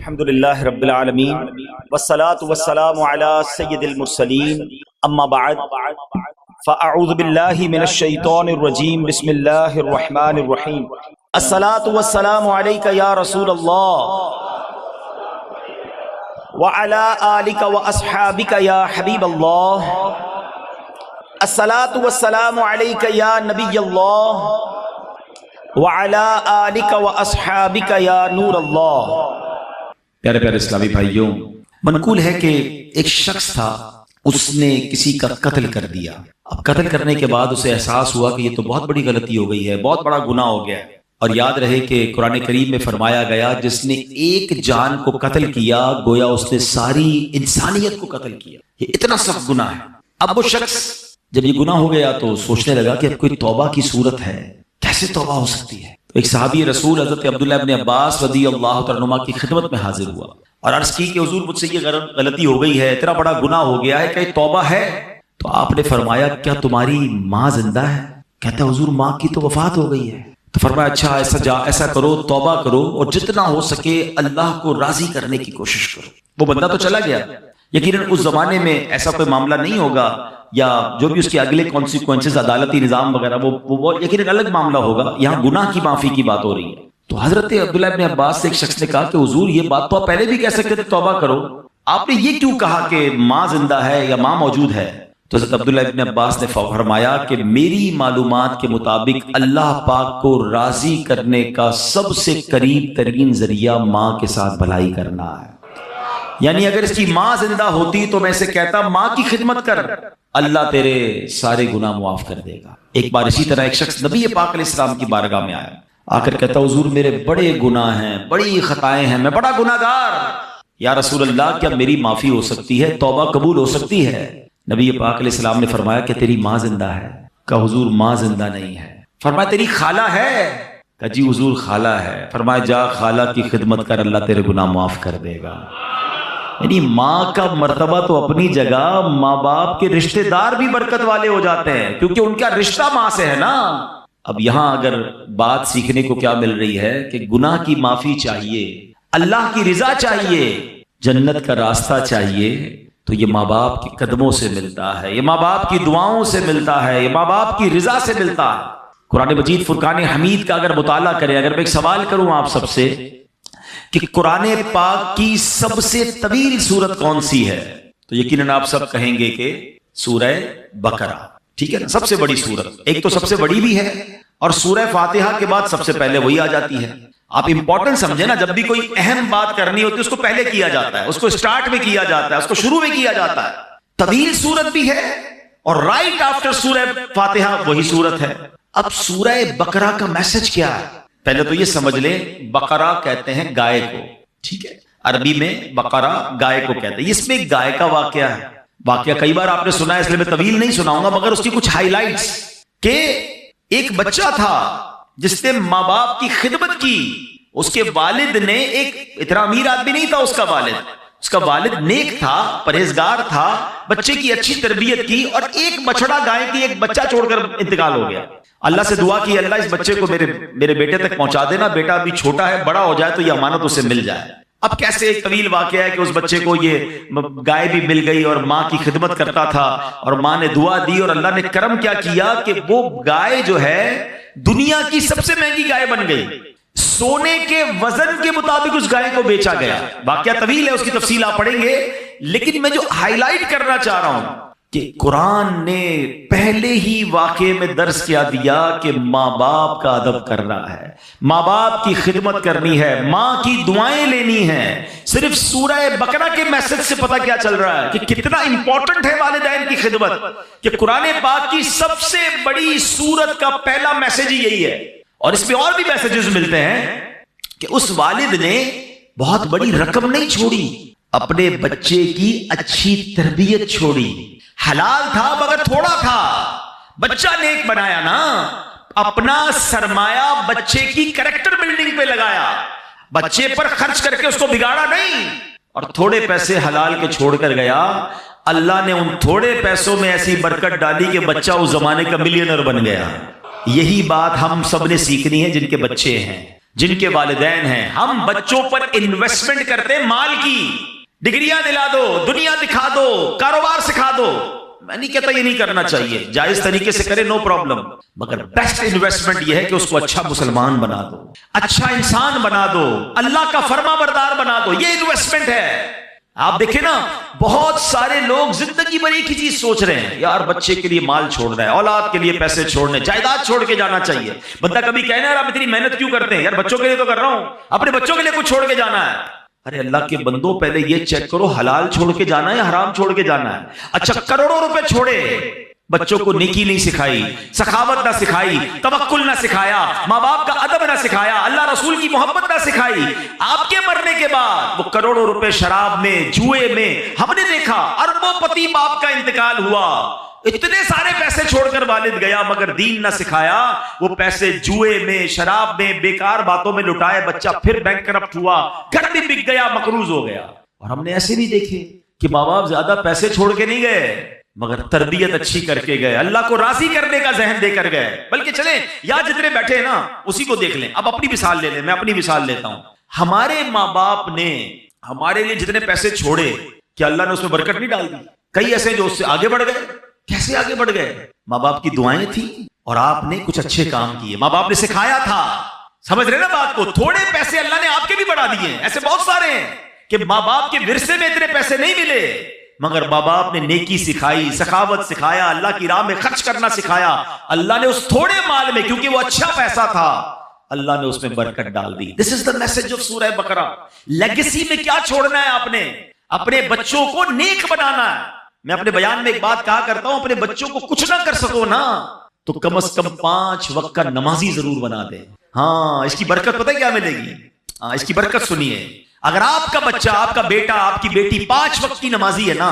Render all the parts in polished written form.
الحمدللہ رب العالمین والصلاة والسلام علی سید المرسلین اما بعد فاعوذ باللہ من الشیطان الرجیم بسم اللہ الرحمن الرحیم الصلاة والسلام علیک یا رسول اللہ وعلی آلک واصحابک یا حبیب اللہ الصلاة والسلام علیک یا نبی اللہ وعلی آلک واصحابک یا نور اللہ۔ پیارے پیارے اسلامی بھائیوں، منقول ہے کہ ایک شخص تھا، اس نے کسی کا قتل کر دیا۔ اب قتل کرنے کے بعد اسے احساس ہوا کہ یہ تو بہت بڑی غلطی ہو گئی ہے، بہت بڑا گناہ ہو گیا ہے۔ اور یاد رہے کہ قرآن کریم میں فرمایا گیا جس نے ایک جان کو قتل کیا گویا اس نے ساری انسانیت کو قتل کیا۔ یہ اتنا سخت گناہ ہے۔ اب وہ شخص جب یہ گناہ ہو گیا تو سوچنے لگا کہ اب کوئی توبہ کی صورت ہے، کیسے توبہ ہو سکتی ہے؟ تو ایک صحابی رسول حضرت عبداللہ ابن عباس رضی اللہ تعالیٰ عنہما کی خدمت میں حاضر ہوا اور عرض کی کہ حضور مجھ سے یہ غلطی ہو گئی ہے، اتنا بڑا گناہ ہو گیا ہے، کہ توبہ ہے؟ تو آپ نے فرمایا کیا تمہاری ماں زندہ ہے؟ کہتا ہے حضور ماں کی تو وفات ہو گئی ہے۔ تو فرمایا اچھا ایسا کرو، توبہ کرو اور جتنا ہو سکے اللہ کو راضی کرنے کی کوشش کرو۔ وہ بندہ تو چلا گیا، یقیناً اس زمانے میں ایسا کوئی معاملہ نہیں ہوگا، یا جو بھی اس کے اگلے کانسیکوینسز عدالتی نظام وغیرہ وہ یقیناً الگ معاملہ ہوگا۔ یہاں گناہ کی معافی کی بات ہو رہی ہے۔ تو حضرت عبداللہ ابن عباس سے ایک شخص نے کہا کہ حضور یہ بات تو آپ پہلے بھی کہہ سکتے تھے توبہ کرو، آپ نے یہ کیوں کہا کہ ماں زندہ ہے یا ماں موجود ہے؟ تو حضرت عبداللہ ابن عباس نے فرمایا کہ میری معلومات کے مطابق اللہ پاک کو راضی کرنے کا سب سے قریب ترین ذریعہ ماں کے ساتھ بھلائی کرنا ہے۔ یعنی اگر اس کی ماں زندہ ہوتی تو میں اسے کہتا ماں کی خدمت کر، اللہ تیرے سارے گناہ معاف کر دے گا۔ ایک بار اسی طرح ایک شخص نبی پاک علیہ السلام کی بارگاہ میں آیا، آ کر کہتا حضور میرے بڑے گناہ ہیں، بڑی خطائیں ہیں، میں بڑا گناہ گار، یا رسول اللہ کیا میری معافی ہو سکتی ہے، توبہ قبول ہو سکتی ہے؟ نبی پاک علیہ السلام نے فرمایا کہ تیری ماں زندہ ہے؟ کہا حضور ماں زندہ نہیں ہے۔ فرمایا تیری خالہ ہے؟ کہا جی حضور خالہ ہے۔ فرمایا جا خالہ کی خدمت کر، اللہ تیرے گناہ معاف کر دے گا۔ یعنی ماں کا مرتبہ تو اپنی جگہ، ماں باپ کے رشتہ دار بھی برکت والے ہو جاتے ہیں کیونکہ ان کا رشتہ ماں سے ہے نا۔ اب یہاں اگر بات سیکھنے کو کیا مل رہی ہے کہ گناہ کی معافی چاہیے، اللہ کی رضا چاہیے، جنت کا راستہ چاہیے، تو یہ ماں باپ کے قدموں سے ملتا ہے، یہ ماں باپ کی دعاؤں سے ملتا ہے، یہ ماں باپ کی رضا سے ملتا ہے۔ قرآن مجید فرقان حمید کا اگر مطالعہ کریں، اگر میں ایک سوال کروں آپ سب سے کہ قرآن پاک کی سب سے طویل سورت کون سی ہے، تو یقیناً آپ سب کہیں گے کہ سورہ بقرہ، ٹھیک ہے نا، سب سے بڑی سورت۔ ایک تو سب سے بڑی بھی ہے اور سورہ فاتحہ کے بعد سب سے پہلے وہی آ جاتی ہے۔ آپ امپورٹنٹ سمجھے نا، جب بھی کوئی اہم بات کرنی ہوتی ہے اس کو پہلے کیا جاتا ہے، اس کو سٹارٹ میں کیا جاتا ہے، اس کو شروع میں کیا جاتا ہے۔ طویل سورت بھی ہے اور رائٹ آفٹر سورہ فاتحہ وہی سورت ہے۔ اب سورہ بقرہ کا میسج کیا ہے؟ پہلے تو یہ سمجھ لیں بقرہ کہتے ہیں گائے کو، ٹھیک ہے، عربی میں بقرہ گائے کو کہتے ہیں۔ اس میں ایک گائے کا واقعہ ہے، واقعہ کئی بار آپ نے سنا ہے اس لیے میں طویل نہیں سناؤں گا، مگر اس کی کچھ ہائی لائٹس کہ ایک بچہ تھا جس نے ماں باپ کی خدمت کی، اس کے والد نے، ایک اتنا امیر آدمی نہیں تھا اس کا والد نیک تھا، پرہیزگار تھا، بچے کی اچھی تربیت کی، اور ایک بچڑا گائے کی ایک بچہ چھوڑ کر انتقال ہو گیا۔ اللہ سے دعا کی اللہ اس بچے کو میرے بیٹے تک پہنچا دینا، بیٹا ابھی چھوٹا ہے، بڑا ہو جائے تو یہ امانت اسے مل جائے۔ اب کیسے ایک طویل واقعہ ہے کہ اس بچے کو یہ گائے بھی مل گئی اور ماں کی خدمت کرتا تھا، اور ماں نے دعا دی اور اللہ نے کرم کیا کیا کہ وہ گائے جو ہے دنیا کی سب سے مہنگی گائے بن گئی۔ سونے کے وزن کے مطابق اس گائے کو بیچا گیا۔ واقعہ طویل ہے، اس کی تفصیل آپ پڑھیں گے، لیکن میں جو ہائی لائٹ کرنا چاہ رہا ہوں کہ قرآن نے پہلے ہی واقعے میں درس کیا دیا کہ ماں باپ کا ادب کرنا ہے، ماں باپ کی خدمت کرنی ہے، ماں کی دعائیں لینی ہیں۔ صرف سورہ بقرہ کے میسج سے پتہ کیا چل رہا ہے کہ کتنا امپورٹنٹ ہے والدین کی خدمت، کہ قرآن پاک کی سب سے بڑی سورت کا پہلا میسج ہی یہی ہے۔ اور اس میں اور بھی میسجز ملتے ہیں کہ اس والد نے بہت بڑی رقم نہیں چھوڑی، اپنے بچے کی اچھی تربیت چھوڑی۔ حلال تھا مگر تھوڑا تھا، بچہ نیک بنایا نا، اپنا سرمایہ بچے کی کریکٹر بلڈنگ پہ لگایا، بچے پر خرچ کر کے اس کو بگاڑا نہیں، اور تھوڑے پیسے حلال کے چھوڑ کر گیا۔ اللہ نے ان تھوڑے پیسوں میں ایسی برکت ڈالی کہ بچہ اس زمانے کا ملینئر بن گیا۔ یہی بات ہم سب نے سیکھنی ہے جن کے بچے ہیں۔ جن کے والدین ہیں. ہم بچوں پر انویسٹمنٹ کرتے ہیں مال کی. ڈگریاں دلا دو, دنیا دکھا دو, کاروبار سکھا دو. میں نہیں کہتا یہ نہیں کرنا چاہیے, جائز طریقے سے کرے, نو پرابلم, مگر بیسٹ انویسٹمنٹ یہ ہے کہ اس کو اچھا مسلمان بنا دو, اچھا انسان بنا دو, اللہ کا فرما بردار بنا دو. یہ انویسٹمنٹ ہے. آپ دیکھیں نا, بہت سارے لوگ زندگی بھر ایک ہی چیز سوچ رہے ہیں, یار بچے کے لیے مال چھوڑنا ہے, اولاد کے لیے پیسے چھوڑنے, جائیداد چھوڑ کے جانا چاہیے. بندہ کبھی کہنا ہے آپ اتنی محنت کیوں کرتے ہیں, یار بچوں کے لیے تو کر رہا ہوں, اپنے بچوں کے لیے کچھ چھوڑ کے جانا ہے. ارے اللہ کے بندوں, پہلے یہ چیک کرو حلال چھوڑ کے جانا ہے یا حرام چھوڑ کے جانا ہے. اچھا کروڑوں روپے چھوڑے, بچوں کو نیکی نہیں سکھائی, سخاوت نہ سکھائی, توکل نہ سکھایا, ماں باپ کا ادب نہ سکھایا, اللہ رسول کی محبت نہ سکھائی. آپ کے مرنے کے بعد وہ کروڑوں روپے شراب میں, جوئے میں, ہم نے دیکھا اربوں پتی باپ کا انتقال ہوا, اتنے سارے پیسے چھوڑ کر والد گیا مگر دین نہ سکھایا. وہ پیسے جوئے میں, شراب میں, بیکار باتوں میں لٹائے, بچہ پھر بینک کرپٹ ہوا, گھر بھی بک گیا, مقروض ہو گیا. اور ہم نے ایسے نہیں دیکھے کہ ماں باپ زیادہ پیسے چھوڑ کے نہیں گئے مگر تربیت اچھی کر کے گئے, اللہ کو راضی کرنے کا ذہن دے کر گئے. بلکہ چلیں یا جتنے بیٹھے ہیں نا اسی کو دیکھ لیں. اب اپنی مثال لے لیں, میں اپنی مثال لیتا ہوں. ہمارے ماں باپ نے ہمارے لیے جتنے پیسے چھوڑے, کیا اللہ نے اس میں برکت نہیں ڈال دی؟ کئی ایسے جو اس سے آگے بڑھ گئے. کیسے آگے بڑھ گئے؟ ماں باپ کی دعائیں تھیں اور آپ نے کچھ اچھے کام کیے, ماں باپ نے سکھایا تھا. سمجھ رہے نا بات کو؟ تھوڑے پیسے اللہ نے آپ کے بھی بڑھا دیے. ایسے بہت سارے ہیں کہ ماں باپ کے ورثے میں اتنے پیسے نہیں ملے مگر ماں باپ نے نیکی سکھائی, سخاوت سکھایا, اللہ کی راہ میں خرچ کرنا سکھایا. اللہ نے اس تھوڑے مال میں, کیونکہ وہ اچھا پیسہ تھا, اللہ نے اس میں برکت ڈال دی. دس از دا میسج آف سورہ بقرہ. لیگیسی میں کیا چھوڑنا ہے آپ نے؟ اپنے بچوں کو نیک بنانا ہے. میں اپنے بیان میں ایک بات کہا کرتا ہوں, اپنے بچوں کو کچھ نہ کر سکو نا تو کم از کم 5 وقت کا نمازی ضرور بنا دے. ہاں اس کی برکت پتہ کیا ملے گی؟ ہاں اس کی برکت سنیے. اگر آپ کا بچہ, آپ کا بیٹا, آپ کی بیٹی 5 وقت کی نمازی ہے نا,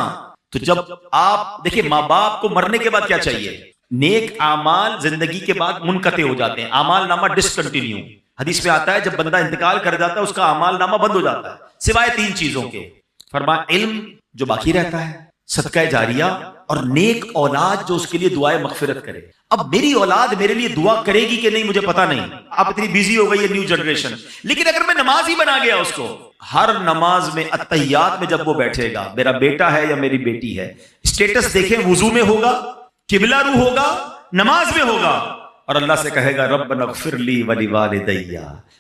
تو جب آپ دیکھیں ماں باپ کو مرنے کے بعد کیا چاہیے؟ نیک اعمال زندگی کے بعد منقطع ہو جاتے ہیں, اعمال نامہ ڈسکنٹینیو. حدیث میں آتا ہے جب بندہ انتقال کر جاتا ہے اس کا اعمال نامہ بند ہو جاتا ہے سوائے 3 چیزوں کے. فرمایا علم جو باقی رہتا ہے, صدقہ جاریہ, اور نیک اولاد جو اس کے لیے دعائے مغفرت کرے. اب میری اولاد میرے لیے دعا کرے گی کہ نہیں مجھے پتا نہیں, آپ اتنی بیزی ہو گئی ہے نیو جنریشن. لیکن اگر میں نماز ہی بنا گیا اس کو, ہر نماز میں اتحیات میں جب وہ بیٹھے گا, میرا بیٹا ہے یا میری بیٹی ہے, اسٹیٹس دیکھیں, وضو میں ہوگا, قبلہ رو ہوگا, نماز میں ہوگا, اور اللہ سے کہے گا ربنا اغفر لی ولوالدی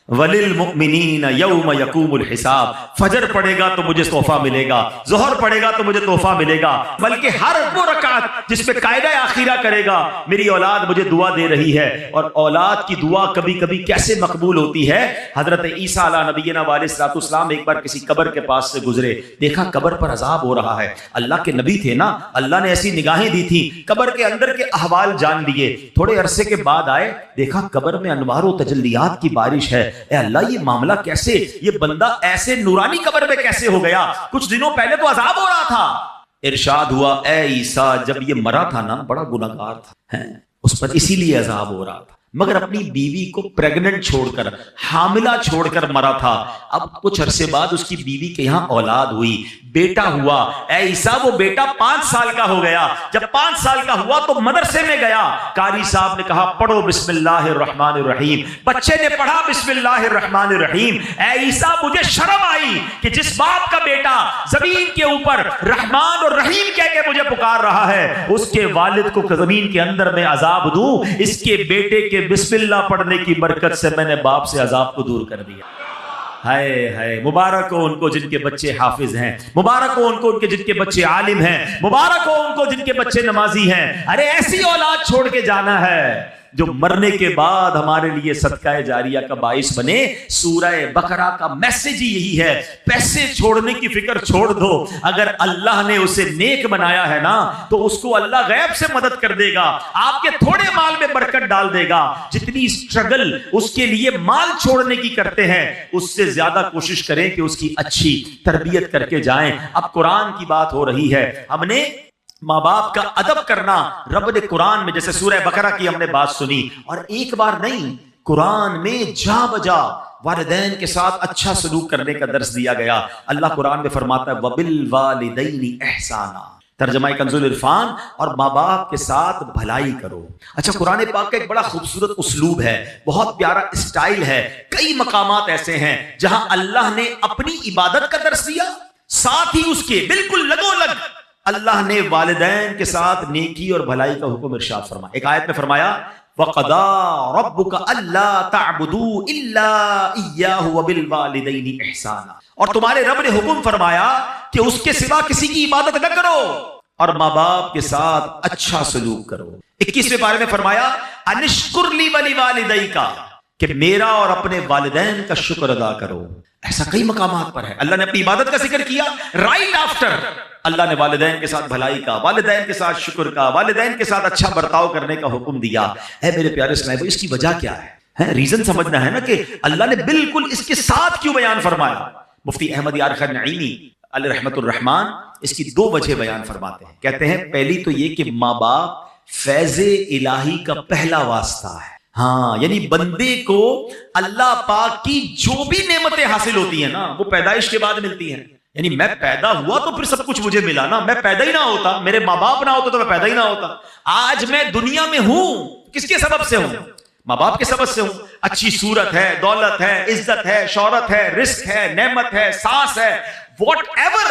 وللمؤمنین یوم یقوم الحساب. فجر پڑھے گا تو مجھے تحفہ ملے گا, ظہر پڑھے گا تو مجھے تحفہ ملے گا, بلکہ ہر وہ رکعت جس پہ قاعدہ آخرہ کرے گا میری اولاد مجھے دعا دے رہی ہے. اور اولاد کی دعا کبھی کبھی کیسے مقبول ہوتی ہے. حضرت عیسیٰ علیہ نبینا علیہ الصلوۃ والسلام ایک بار کسی قبر کے پاس سے گزرے, دیکھا قبر پر عذاب ہو رہا ہے. اللہ کے نبی تھے نا, اللہ نے ایسی نگاہیں دی تھی, قبر کے اندر کے احوال جان لیے. تھوڑے عرصے کے بعد آئے, دیکھا قبر میں انوار و تجلیات کی بارش ہے. اے اللہ یہ معاملہ کیسے, یہ بندہ ایسے نورانی قبر میں کیسے ہو گیا؟ کچھ دنوں پہلے تو عذاب ہو رہا تھا. ارشاد ہوا اے عیسیٰ جب یہ مرا تھا نا بڑا گناہگار تھا, اس پر اسی لیے عذاب ہو رہا تھا, مگر اپنی بیوی کو پریگننٹ چھوڑ کر, حاملہ چھوڑ کر مرا تھا. اب کچھ عرصے بعد اس کی بیوی کے یہاں اولاد ہوئی, بیٹا ہوا. اے عیسیٰ وہ بیٹا 5 سال کا ہو گیا. جب 5 سال کا ہوا تو مدرسے میں گیا, قاری صاحب نے کہا پڑھو بسم اللہ الرحمن الرحیم. بچے نے پڑھا بسم اللہ الرحمن الرحیم. اے عیسیٰ مجھے شرم آئی کہ جس باپ کا بیٹا زمین کے اوپر رحمان اور رحیم کہہ کے مجھے پکار رہا ہے, اس کے والد کو زمین کے اندر میں عذاب دوں. اس کے بیٹے کے بسم اللہ پڑھنے کی برکت سے میں نے باپ سے عذاب کو دور کر دیا. ہائے ہائے, مبارک ہو ان کو جن کے بچے حافظ ہیں, مبارک ہو ان کو ان کے جن کے بچے عالم ہیں, مبارک ہو ان کو جن کے بچے نمازی ہیں. ارے ایسی اولاد چھوڑ کے جانا ہے جو مرنے کے بعد ہمارے لیے صدقہ جاریہ کا باعث بنے. سورہ بقرہ کا میسج ہی یہی ہے, پیسے چھوڑنے کی فکر چھوڑ دو. اگر اللہ نے اسے نیک بنایا ہے نا تو اس کو اللہ غیب سے مدد کر دے گا, آپ کے تھوڑے مال میں برکت ڈال دے گا. جتنی اسٹرگل اس کے لیے مال چھوڑنے کی کرتے ہیں اس سے زیادہ کوشش کریں کہ اس کی اچھی تربیت کر کے جائیں. اب قرآن کی بات ہو رہی ہے, ہم نے ماں باپ کا ادب کرنا رب نے قرآن میں, جیسے سورہ بقرہ کی ہم نے بات سنی, اور ایک بار نہیں قرآن میں جا بجا والدین کے ساتھ اچھا سلوک کرنے کا درس دیا گیا. اللہ قرآن میں فرماتا ہے وَبِالْوَالِدَيْنِ إِحْسَانًا, ترجمہ کنزُ العرفان، اور ماں باپ کے ساتھ بھلائی کرو۔ اچھا، قرآن پاک کا ایک بڑا خوبصورت اسلوب ہے، بہت پیارا اسٹائل ہے۔ کئی مقامات ایسے ہیں جہاں اللہ نے اپنی عبادت کا درس دیا، ساتھ ہی اس کے بالکل لگو لگ اللہ نے والدین کے ساتھ نیکی اور بھلائی کا حکم ارشاد فرمایا۔ ایک آیت میں فرمایا وَقَضَىٰ رَبُّكَ أَلَّا تَعْبُدُوا إِلَّا إِيَّاهُ وَبِالْوَالِدَيْنِ إِحْسَانًا، اور تمہارے رب نے حکم فرمایا کہ اس کے سوا کسی کی عبادت نہ کرو اور ماں باپ کے ساتھ اچھا سلوک کرو۔ 21ویں پارے میں فرمایا أَنِ اشْكُرْ لِي وَلِوَالِدَيْكَ، کہ میرا اور اپنے والدین کا شکر ادا کرو۔ ایسا کئی مقامات پر ہے، اللہ نے اپنی عبادت کا ذکر کیا، رائٹ آفٹر اللہ نے والدین کے ساتھ بھلائی کا، والدین کے ساتھ شکر کا، والدین کے ساتھ اچھا برتاؤ کرنے کا حکم دیا۔ اے میرے پیارے اسلام، اس کی وجہ کیا ہے؟ ریزن سمجھنا ہے نا کہ اللہ نے بالکل اس کے ساتھ کیوں بیان فرمایا۔ مفتی احمد یار خان نعیمی علیہ رحمت الرحمان اس کی 2 وجہ بیان فرماتے ہیں۔ کہتے ہیں پہلی تو یہ کہ ماں باپ فیض الہی کا پہلا واسطہ ہے۔ ہاں، یعنی بندے کو اللہ پاک کی جو بھی نعمتیں حاصل ہوتی ہیں نا، وہ پیدائش کے بعد ملتی ہیں۔ یعنی میں پیدا ہوا تو پھر سب کچھ مجھے ملا نا، میں پیدا ہی نہ ہوتا، میرے ماں باپ نہ ہوتے تو میں پیدا ہی نہ ہوتا۔ آج میں دنیا میں ہوں، کس کے سبب سے ہوں؟ ماں باپ کے سبب سے ہوں۔ اچھی صورت ہے، دولت ہے، عزت ہے، شہرت ہے، رزق ہے، نعمت ہے، سانس ہے، واٹ ایور،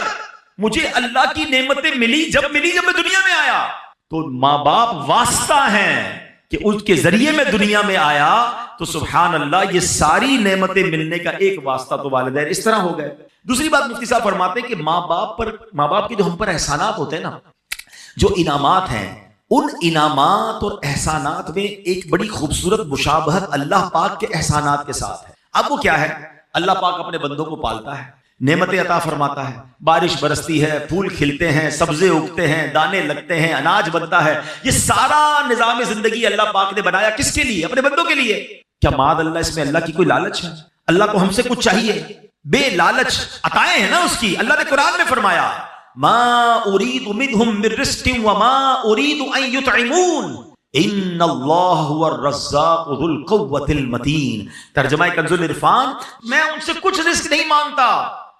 مجھے اللہ کی نعمتیں ملی جب میں دنیا میں آیا، تو ماں باپ واسطہ ہیں کہ ان کے ذریعے میں دنیا میں آیا، تو سبحان اللہ یہ ساری نعمتیں ملنے کا ایک واسطہ تو والدین اس طرح ہو گئے۔ دوسری بات مفتی صاحب فرماتے ہیں کہ ماں باپ کے جو ہم پر احسانات ہوتے ہیں نا، جو انعامات ہیں، ان انعامات اور احسانات میں ایک بڑی خوبصورت مشابہت اللہ پاک کے احسانات کے ساتھ ہے۔ اب وہ کیا ہے؟ اللہ پاک اپنے بندوں کو پالتا ہے، نعمتیں عطا فرماتا ہے، بارش برستی ہے، پھول کھلتے ہیں، سبزے اگتے ہیں، دانے لگتے ہیں، اناج بنتا ہے۔ یہ سارا نظام زندگی اللہ پاک نے بنایا کس کے لیے؟ اپنے بندوں کے لیے۔ کیا معاذ اللہ اس میں اللہ کی کوئی لالچ ہے؟ اللہ کو ہم سے کچھ چاہیے؟ بے لالچ عطائیں ہیں نا اس کی۔ اللہ نے قرآن میں فرمایا ما اريد منهم من رزق وما اريد ان يطعمون ان اللہ هو الرزاق ذو القوة المتین۔ ترجمہ کنز العرفان، میں ان سے کچھ رزق نہیں مانگتا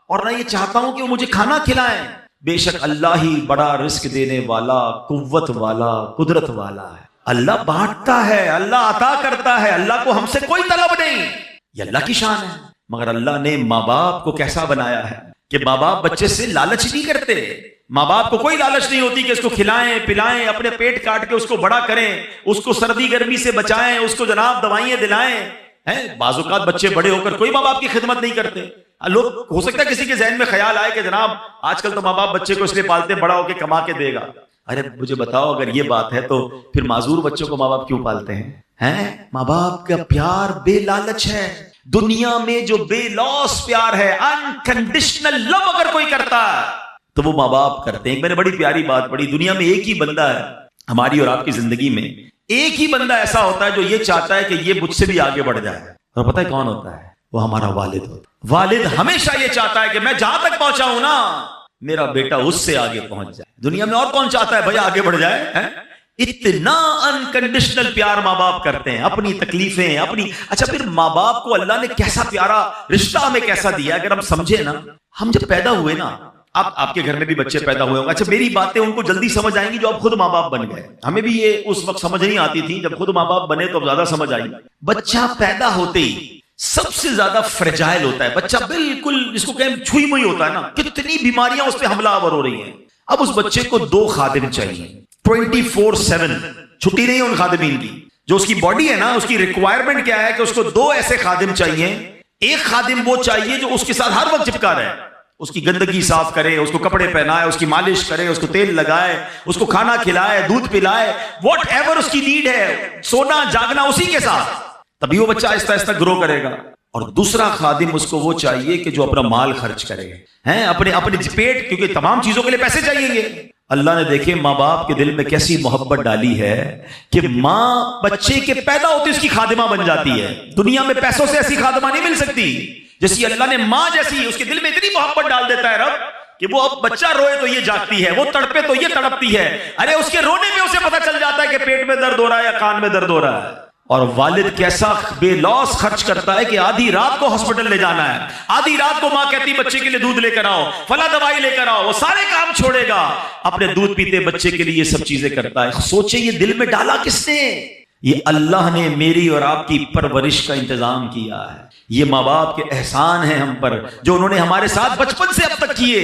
اور نہ یہ چاہتا ہوں کہ وہ مجھے کھانا کھلائیں، بے شک اللہ ہی بڑا رزق دینے والا، قوت والا، قدرت والا ہے۔ اللہ بانٹتا ہے، اللہ عطا کرتا ہے، اللہ کو ہم سے کوئی طلب نہیں، یہ اللہ کی شان ہے۔ مگر اللہ نے ماں باپ کو کیسا بنایا ہے کہ ماں باپ بچے سے لالچ نہیں کرتے۔ ماں باپ کو کوئی لالچ نہیں ہوتی کہ اس کو کھلائیں پلائیں، اپنے پیٹ کاٹ کے اس کو بڑا کریں، اس کو سردی گرمی سے بچائیں، اس کو جناب دوائیں دلائیں۔ بعض اوقات بچے بڑے ہو کر کوئی ماں باپ کی خدمت نہیں کرتے۔ لوگ ہو سکتا ہے کسی کے ذہن میں خیال آئے کہ جناب آج کل تو ماں باپ بچے کو اس لیے پالتے بڑا ہو کے کما کے دے گا۔ ارے مجھے بتاؤ، اگر یہ بات ہے تو پھر معذور بچوں کو ماں باپ کیوں پالتے ہیں؟ ماں باپ کا پیار بے لالچ ہے۔ دنیا میں جو بے لوس پیار ہے، انکنڈیشنل لو اگر کوئی کرتا ہے تو وہ ماں باپ کرتے ہیں۔ میں نے بڑی پیاری بات پڑھی، دنیا میں ایک ہی بندہ ہے، ہماری اور آپ کی زندگی میں ایک ہی بندہ ایسا ہوتا ہے جو یہ چاہتا ہے کہ یہ مجھ سے بھی آگے بڑھ جائے، اور پتہ ہے کون ہوتا ہے؟ وہ ہمارا والد ہوتا ہے۔ والد ہمیشہ یہ چاہتا ہے کہ میں جہاں تک پہنچا ہوں نا، میرا بیٹا اس سے آگے پہنچ جائے۔ دنیا میں اور کون چاہتا ہے بھائی آگے بڑھ جائے؟ اتنا انکنڈیشنل پیار ماں باپ کرتے ہیں، اپنی تکلیفیں اپنی۔ اچھا پھر ماں باپ کو اللہ نے کیسا پیارا رشتہ ہمیں کیسا دیا، اگر ہم سمجھے نا۔ ہم جب پیدا ہوئے نا، آپ کے گھر میں بھی بچے پیدا ہوئے ہوں گے، اچھا میری باتیں ان کو جلدی سمجھ آئیں گی جو اب خود ماں باپ بن گئے۔ ہمیں بھی یہ اس وقت سمجھ نہیں آتی تھی، جب خود ماں باپ بنے تو اب زیادہ سمجھ آئی۔ بچہ پیدا ہوتے ہی سب سے زیادہ فریجائل ہوتا ہے بچہ، بالکل جس کو کہیں چھوئی موئی ہوتا ہے نا، کتنی بیماریاں اس پہ حملہ آور ہو رہی ہیں۔ اب اس بچے کو 2 خادم چاہیے 24/7، چھٹی نہیں ہے ان خادمین کی۔ جو اس کی باڈی ہے نا، اس کی ریکوائرمنٹ کیا ہے کہ اس کو 2 ایسے خادم چاہیے۔ ایک خادم وہ چاہیے جو اس کے ساتھ ہر وقت چپکا رہے، اس کی گندگی صاف کرے، اس کو کپڑے پہنائے، اس کی مالش کرے، اس کو تیل لگائے، اس کو کھانا کھلائے، دودھ پلائے، واٹ ایور اس کی نیڈ ہے، سونا جاگنا اسی کے ساتھ، تبھی وہ بچہ آہستہ آہستہ گرو کرے گا۔ اور دوسرا خادم اس کو وہ چاہیے کہ جو اپنا مال خرچ کرے، اپنے پیٹ، کیونکہ تمام چیزوں کے لیے پیسے چاہیے گے۔ اللہ نے دیکھے ماں باپ کے دل میں کیسی محبت ڈالی ہے کہ ماں بچے کے پیدا ہوتے اس کی خادمہ بن جاتی ہے۔ دنیا میں پیسوں سے ایسی خادمہ نہیں مل سکتی جیسی اللہ نے ماں جیسی، اس کے دل میں اتنی محبت ڈال دیتا ہے رب کہ وہ اب بچہ روئے تو یہ جاگتی ہے، وہ تڑپے تو یہ تڑپتی ہے۔ ارے اس کے رونے میں اسے پتہ چل جاتا ہے کہ پیٹ میں درد ہو رہا ہے یا کان میں درد ہو رہا ہے۔ اور والد کیسا بے لوس خرچ کرتا ہے کہ آدھی رات کو ہاسپٹل لے جانا ہے، آدھی رات کو ماں کہتی بچے کے لیے دودھ لے کر آؤ، فلاں دوائی لے کر آؤ، وہ سارے کام چھوڑے گا، اپنے دودھ پیتے بچے کے لیے یہ سب چیزیں کرتا ہے۔ سوچیں یہ دل میں ڈالا کس نے؟ یہ اللہ نے میری اور آپ کی پرورش کا انتظام کیا ہے۔ یہ ماں باپ کے احسان ہیں ہم پر جو انہوں نے ہمارے ساتھ بچپن سے اب تک کیے۔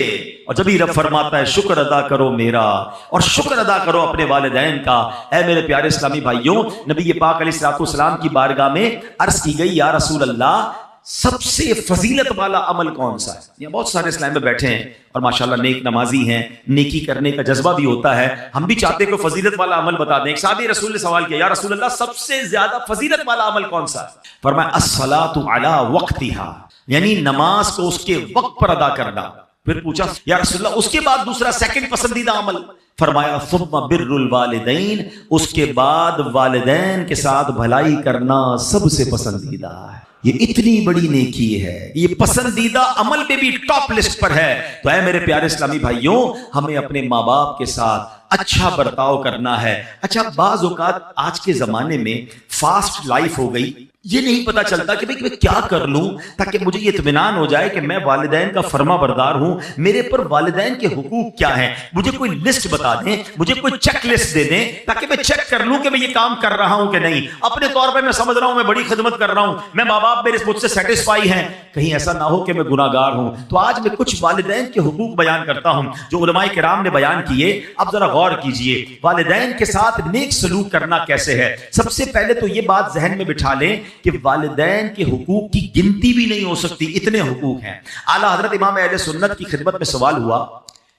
اور جب ہی رب فرماتا ہے شکر ادا کرو میرا اور شکر ادا کرو اپنے والدین کا۔ اے میرے پیارے اسلامی بھائیوں، نبی پاک علیہ الصلوۃ والسلام کی بارگاہ میں عرض کی گئی یا رسول اللہ سب سے فضیلت والا عمل کون سا ہے؟ یہ بہت سارے اسلام میں بیٹھے ہیں اور ماشاءاللہ نیک نمازی ہیں، نیکی کرنے کا جذبہ بھی ہوتا ہے، ہم بھی چاہتے ہیں کہ فضیلت والا عمل بتا دیں۔ ایک صحابی رسول نے سوال کیا یا رسول اللہ سب سے زیادہ فضیلت والا عمل کون سا ہے؟ فرمایا الصلاۃ علی وقتہا، یعنی نماز کو اس کے وقت پر ادا کرنا۔ پھر پوچھا یا رسول اللہ اس کے بعد دوسرا سیکنڈ پسندیدہ عمل؟ فرمایا ثم بر الوالدین، اس کے بعد والدین کے ساتھ بھلائی کرنا سب سے پسندیدہ ہے۔ یہ اتنی بڑی نیکی ہے، یہ پسندیدہ عمل میں بھی ٹاپ لسٹ پر ہے۔ تو اے میرے پیارے اسلامی بھائیوں، ہمیں اپنے ماں باپ کے ساتھ اچھا برتاؤ کرنا ہے۔ اچھا بعض اوقات آج کے زمانے میں فاسٹ لائف ہو گئی، یہ نہیں پتا چلتا کہ میں کیا کر لوں تاکہ مجھے یہ اطمینان ہو جائے کہ میں والدین کا فرما بردار ہوں، میرے پر والدین کے حقوق کیا ہیں، مجھے کوئی لسٹ بتا دیں، مجھے کوئی چیک لسٹ دے دیں تاکہ میں چیک کر لوں کہ میں یہ کام کر رہا ہوں کہ نہیں۔ اپنے طور پہ میں سمجھ رہا ہوں میں بڑی خدمت کر رہا ہوں، میں ماں باپ میرے مجھ سے سیٹسفائی ہیں، کہیں ایسا نہ ہو کہ میں گناہ گار ہوں۔ تو آج میں کچھ والدین کے حقوق بیان کرتا ہوں جو علماء کرام نے بیان کیے۔ اب ذرا غور کیجئے والدین کے ساتھ نیک سلوک کرنا کیسے ہے۔ سب سے پہلے تو یہ بات ذہن میں بٹھا لیں کہ والدین کے حقوق کی گنتی بھی نہیں ہو سکتی، اتنے حقوق ہیں۔ اعلیٰ حضرت امام اہل سنت کی خدمت میں سوال ہوا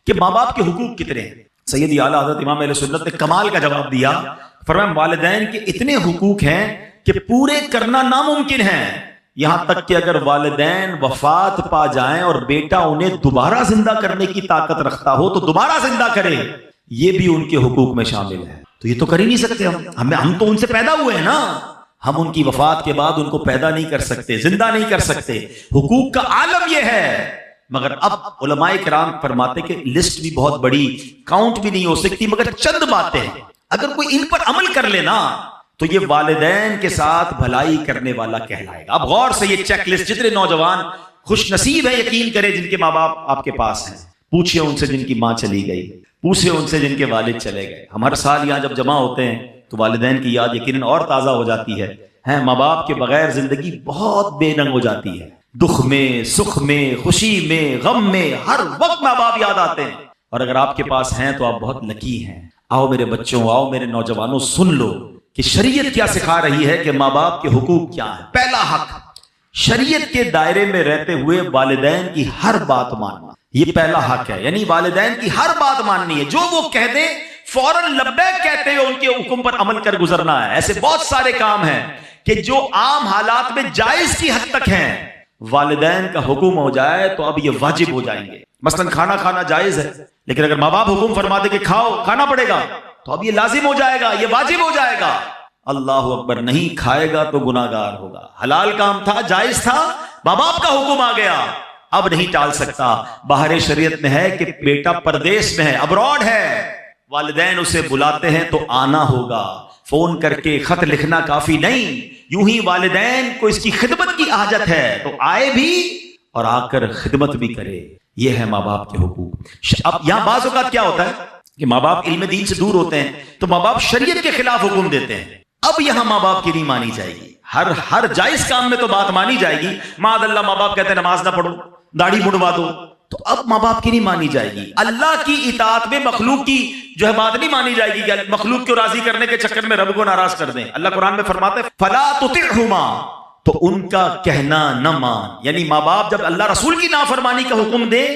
کہ ماں باپ کے حقوق کتنے ہیں؟ سیدی اعلیٰ حضرت امام اہل سنت نے کمال کا جواب دیا، فرمایا والدین کے اتنے حقوق ہیں کہ پورے کرنا ناممکن ہے، یہاں تک کہ اگر والدین وفات پا جائیں اور بیٹا انہیں دوبارہ زندہ کرنے کی طاقت رکھتا ہو تو دوبارہ زندہ کرے، یہ بھی ان کے حقوق میں شامل ہے۔ تو یہ تو کر ہی نہیں سکتے ہم تو ان سے پیدا ہوئے ہیں نا، ہم ان کی وفات کے بعد ان کو پیدا نہیں کر سکتے، زندہ نہیں کر سکتے۔ حقوق کا عالم یہ ہے، مگر اب علماء کرام فرماتے کہ لسٹ بھی بہت بڑی، کاؤنٹ بھی نہیں ہو سکتی، مگر چند باتیں اگر کوئی ان پر عمل کر لینا تو یہ والدین کے ساتھ بھلائی کرنے والا کہلائے گا۔ اب غور سے یہ چیک لسٹ، جتنے نوجوان خوش نصیب ہیں یقین کریں جن کے ماں باپ آپ کے پاس ہیں، پوچھئے ان سے جن کی ماں چلی گئی، پوچھئے ان سے جن کے والد چلے گئے۔ ہم ہر سال یہاں جب جمع ہوتے ہیں تو والدین کی یاد یقیناً اور تازہ ہو جاتی ہے۔ ماں باپ کے بغیر زندگی بہت بے رنگ ہو جاتی ہے، دکھ میں، سکھ میں، خوشی میں، غم میں، ہر وقت ماں باپ یاد آتے ہیں۔ اور اگر آپ کے پاس ہیں تو آپ بہت لکی ہیں۔ آؤ میرے بچوں، آؤ میرے نوجوانوں، سن لو کہ شریعت کیا سکھا رہی ہے کہ ماں باپ کے حقوق کیا ہیں۔ پہلا حق، شریعت کے دائرے میں رہتے ہوئے والدین کی ہر بات ماننا، یہ پہلا حق ہے۔ یعنی والدین کی ہر بات ماننی ہے، جو وہ کہہ دیں فوراً لبیک کہتے ہوئے ان کے حکم پر عمل کر گزرنا ہے۔ ایسے بہت سارے کام ہیں کہ جو عام حالات میں جائز کی حد تک ہیں، والدین کا حکم ہو جائے تو اب یہ واجب ہو جائیں گے۔ مثلا کھانا کھانا جائز ہے، لیکن اگر ماں باپ حکم فرما دے کہ کھاؤ، کھانا پڑے گا، تو اب یہ لازم ہو جائے گا، یہ واجب ہو جائے گا۔ اللہ اکبر، نہیں کھائے گا تو گناہ گار ہوگا۔ حلال کام تھا، جائز تھا، ماں باپ کا حکم آ گیا، اب نہیں ٹال سکتا۔ باہر شریعت میں ہے کہ بیٹا پردیس میں ہے، ابراڈ ہے، والدین اسے بلاتے ہیں تو آنا ہوگا، فون کر کے خط لکھنا کافی نہیں، یوں ہی والدین کو اس کی خدمت کی حاجت ہے تو آئے بھی اور آ کر خدمت بھی کرے۔ یہ ہے ماں باپ کے حقوق۔ اب یہاں بعض اوقات کیا ہوتا ہے کہ ماں باپ علم دین سے دور ہوتے ہیں تو ماں باپ شریعت کے خلاف حکم دیتے ہیں، اب یہاں ماں باپ کی نہیں مانی جائے گی۔ ہر جائز کام میں تو بات مانی جائے گی، معاذ اللہ ماں باپ کہتے ہیں نماز نہ پڑھو، داڑھی مڑوا دو، تو اب ماں باپ کی نہیں مانی جائے گی۔ اللہ کی اطاعت میں مخلوق کی جو ہے بات نہیں مانی جائے گی کہ مخلوق کو راضی کرنے کے چکر میں رب کو ناراض کر دیں۔ اللہ قرآن میں فرماتے ہیں فلا تطعهما، تو ان کا کہنا نہ مان، یعنی ماں باپ جب اللہ رسول کی نافرمانی کا حکم دے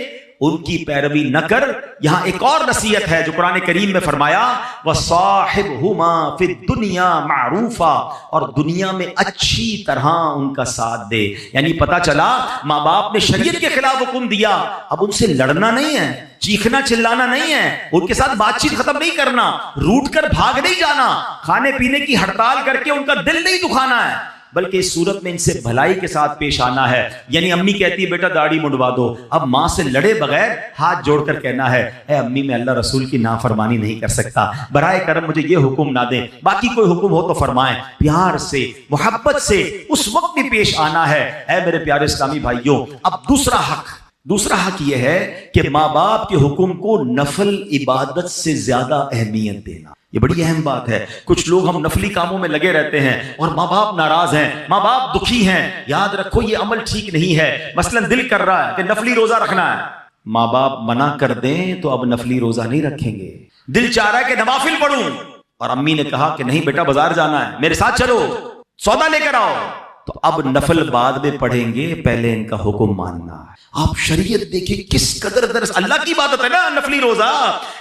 ان کی پیروی نہ کر۔ یہاں ایک اور نصیحت ہے جو قرآن کریم میں فرمایا وَصَاحِبْهُمَا فِي الدُّنْيَا مَعْرُوفًا، اور دنیا میں اچھی طرح ان کا ساتھ دے۔ یعنی پتا چلا ماں باپ نے شریعت کے خلاف حکم دیا، اب ان سے لڑنا نہیں ہے، چیخنا چلانا نہیں ہے، ان کے ساتھ بات چیت ختم نہیں کرنا، روٹ کر بھاگ نہیں جانا، کھانے پینے کی ہڑتال کر کے ان کا دل نہیں دکھانا ہے، بلکہ اس صورت میں ان سے بھلائی کے ساتھ پیش آنا ہے. یعنی امی کہتی ہے بیٹا داڑھی منڈوا دو, اب ماں سے لڑے بغیر ہاتھ جوڑ کر کہنا ہے اے امی میں اللہ رسول کی نافرمانی نہیں کر سکتا, برائے کرم مجھے یہ حکم نہ دیں, باقی کوئی حکم ہو تو فرمائیں. پیار سے محبت سے اس وقت بھی پیش آنا ہے. اے میرے پیارے اسلامی بھائیوں, اب دوسرا حق یہ ہے کہ ماں باپ کے حکم کو نفل عبادت سے زیادہ اہمیت دینا. یہ بڑی اہم بات ہے. کچھ لوگ ہم نفلی کاموں میں لگے رہتے ہیں اور ماں باپ ناراض ہیں, ماں باپ دکھی ہیں. یاد رکھو یہ عمل ٹھیک نہیں ہے. مثلا دل کر رہا ہے کہ نفلی روزہ رکھنا ہے, ماں باپ منع کر دیں تو اب نفلی روزہ نہیں رکھیں گے. دل چاہ رہا ہے کہ نوافل پڑھوں اور امی نے کہا کہ نہیں بیٹا بازار جانا ہے, میرے ساتھ چلو سودا لے کر آؤ, تو اب نفل بعد میں پڑھیں گے, پہلے ان کا حکم ماننا ہے. آپ شریعت دیکھیں کس قدر درس, اللہ کی عبادت ہے نا نفلی روزہ,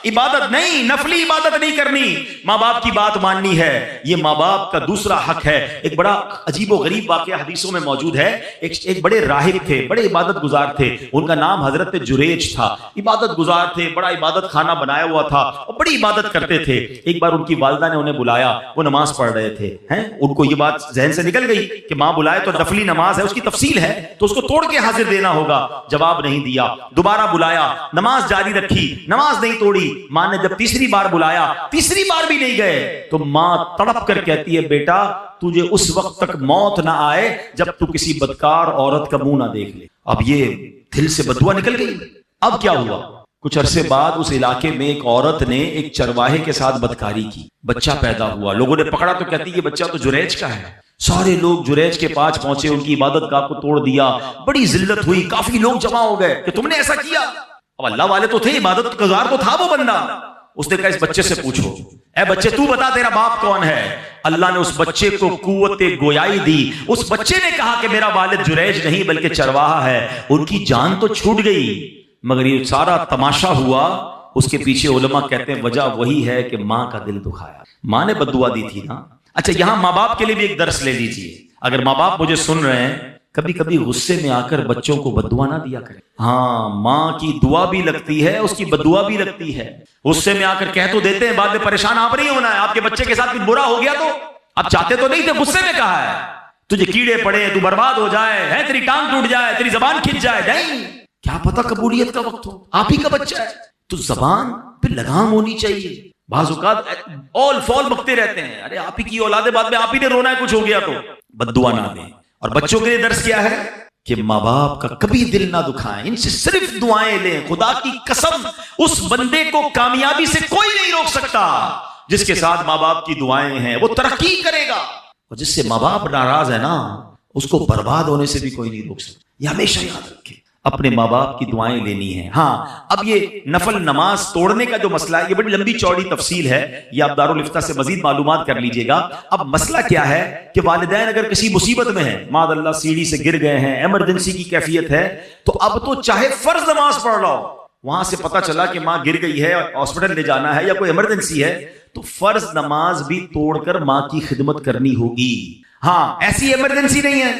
عبادت نہیں, نفلی عبادت نہیں کرنی, ماں باپ کی بات ماننی ہے. یہ ماں باپ کا دوسرا حق ہے. ایک بڑا عجیب و غریب واقعہ حدیثوں میں موجود ہے. ایک بڑے راہب تھے, بڑے عبادت گزار تھے, ان کا نام حضرت جریج تھا. عبادت گزار تھے, بڑا عبادت خانہ بنایا ہوا تھا اور بڑی عبادت کرتے تھے. ایک بار ان کی والدہ نے انہیں بلایا, وہ نماز پڑھ رہے تھے, ان کو یہ بات ذہن سے نکل گئی کہ ماں بلائے تو نفلی نماز ہے, اس کی تفصیل ہے تو اس کو توڑ کے حاضر دینا ہوگا. جواب نہیں دیا, دوبارہ بلایا, نماز جاری رکھی, نماز نہیں توڑی. ماں نے جب تیسری بار بلایا, تیسری بار بھی نہیں گئے, تو ماں تڑپ کر کہتی ہے بیٹا تجھے اس وقت تک موت نہ آئے جب تو کسی بدکار عورت کا منہ نہ دیکھ لے. اب یہ دل سے بددعا نکل گئی. اب کیا ہوا, کچھ عرصے بعد اس علاقے میں ایک عورت نے ایک چرواہے کے ساتھ بدکاری کی, بچہ پیدا ہوا. لوگوں نے پکڑا تو کہتی یہ بچہ تو جریج کا ہے. سارے لوگ جریج کے پاس پہنچے, ان کی عبادت گاہ کو توڑ دیا, بڑی ذلت ہوئی, کافی لوگ جمع ہو گئے کہ تم نے ایسا کیا. اب اللہ والے تو تھے, عبادت گزار تو تھا وہ بندہ. اس نے کہا اس بچے سے پوچھو, اے بچے تو بتا تیرا باپ کون ہے. اللہ نے اس بچے کو قوت گویائی دی. اس بچے نے کہا کہ میرا والد جریج نہیں بلکہ چرواہا ہے. ان کی جان تو چھوٹ گئی, مگر یہ سارا تماشا ہوا. اس کے پیچھے علماء کہتے ہیں وجہ وہی ہے کہ ماں کا دل دکھایا, ماں نے بددعا دی تھی نا. اچھا یہاں ماں باپ کے لیے بھی ایک درس لے لیجئے. اگر ماں باپ مجھے سن رہے ہیں, کبھی کبھی غصے میں آ کر بچوں کو بددعا نہ دیا کریں. ہاں ماں کی دعا بھی لگتی ہے, اس کی بددعا بھی لگتی ہے. غصے میں آ کر کہہ تو دیتے ہیں, بعد میں پریشان آپ نہیں ہونا ہے. آپ کے بچے کے ساتھ کچھ برا ہو گیا تو آپ چاہتے تو نہیں تھے, غصے میں کہا ہے تجھے کیڑے پڑے, تو برباد ہو جائے, تیری ٹانگ ٹوٹ جائے, تیری زبان کھنچ جائے. نہیں, کیا پتہ قبولیت کا وقت ہو, آپ ہی کا بچہ ہے, تو زبان پہ لگام ہونی چاہیے. بعض اوقات اول فول بکتے رہتے ہیں, ارے آپ ہی کی اولاد ہے, بعد میں آپ ہی نے رونا ہے کچھ ہو گیا تو. بددعا نہ دیں. اور بچوں کے لیے درس کیا ہے کہ ماں باپ کا کبھی دل نہ دکھائیں, ان سے صرف دعائیں لیں. خدا کی قسم اس بندے کو کامیابی سے کوئی نہیں روک سکتا جس کے ساتھ ماں باپ کی دعائیں ہیں. وہ ترقی کرے گا, اور جس سے ماں باپ ناراض ہے نا, اس کو برباد ہونے سے بھی کوئی نہیں روک سکتا. یہ ہمیشہ یاد رکھیں, اپنے ماں باپ کی دعائیں لینی ہیں. ہاں اب یہ نفل نماز توڑنے کا جو مسئلہ ہے, یہ بڑی لمبی چوڑی تفصیل ہے, یہ آپ دارالفتہ سے مزید معلومات کر لیجئے گا. اب مسئلہ کیا ہے کہ والدین اگر کسی مصیبت میں ہیں, معاذ اللہ سیڑھی سے گر گئے ہیں, ایمرجنسی کی کیفیت ہے, تو اب تو چاہے فرض نماز پڑھ رہا ہو, وہاں سے پتہ چلا کہ ماں گر گئی ہے, ہاسپٹل لے جانا ہے یا کوئی ایمرجنسی ہے, تو فرض نماز بھی توڑ کر ماں کی خدمت کرنی ہوگی. ہاں ایسی ایمرجنسی نہیں ہے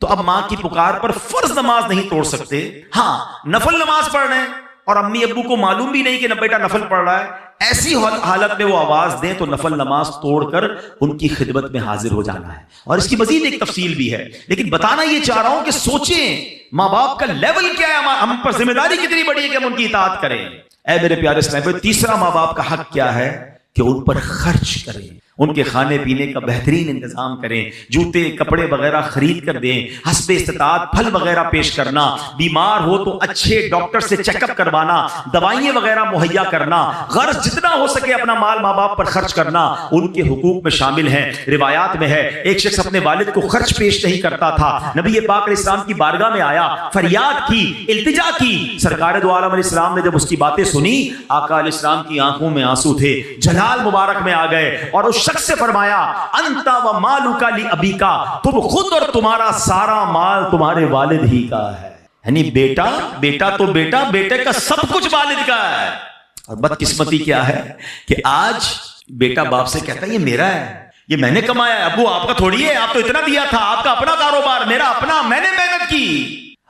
تو اب ماں کی پکار پر فرض نماز نہیں توڑ سکتے. ہاں نفل نماز پڑھ رہے ہیں اور امی ابو کو معلوم بھی نہیں کہ بیٹا نفل پڑھ رہا ہے, ایسی حالت میں وہ آواز دیں تو نفل نماز توڑ کر ان کی خدمت میں حاضر ہو جانا ہے. اور اس کی مزید ایک تفصیل بھی ہے, لیکن بتانا یہ چاہ رہا ہوں کہ سوچیں ماں باپ کا لیول کیا ہے, ہم پر ذمہ داری کتنی بڑی ہے کہ ہم ان کی اطاعت کریں. اے میرے پیارے اسلامی, تیسرا ماں باپ کا حق کیا ہے کہ ان پر خرچ کریں, ان کے کھانے پینے کا بہترین انتظام کریں, جوتے کپڑے وغیرہ خرید کر دیں, حسب استطاعت پھل وغیرہ پیش کرنا, بیمار ہو تو اچھے ڈاکٹر سے چیک اپ کروانا, دوائیں وغیرہ مہیا کرنا, غرض جتنا ہو سکے اپنا مال ماں باپ پر خرچ کرنا ان کے حقوق میں شامل ہیں. روایات میں ہے ایک شخص اپنے والد کو خرچ پیش نہیں کرتا تھا, نبی پاک علیہ السلام کی بارگاہ میں آیا, فریاد کی, التجا کی. سرکار دو عالم علیہ السلام نے جب اس کی باتیں سنی, آقا علیہ السلام کی آنکھوں میں آنسو تھے, جلال مبارک میں آ گئے, اور اس شخص سے فرمایا انتا و مالک لابیکا, تم خود اور تمہارا سارا مال تمہارے والد ہی کا ہے. یعنی بیٹا تو بیٹے کا سب کچھ والد کا ہے. اور بدقسمتی کیا ہے کہ آج بیٹا باپ سے کہتا ہے یہ میرا ہے, یہ میں نے کمایا ہے, ابو آپ کا تھوڑی ہے, آپ تو اتنا دیا تھا, آپ کا اپنا کاروبار, میرا اپنا, میں نے محنت کی.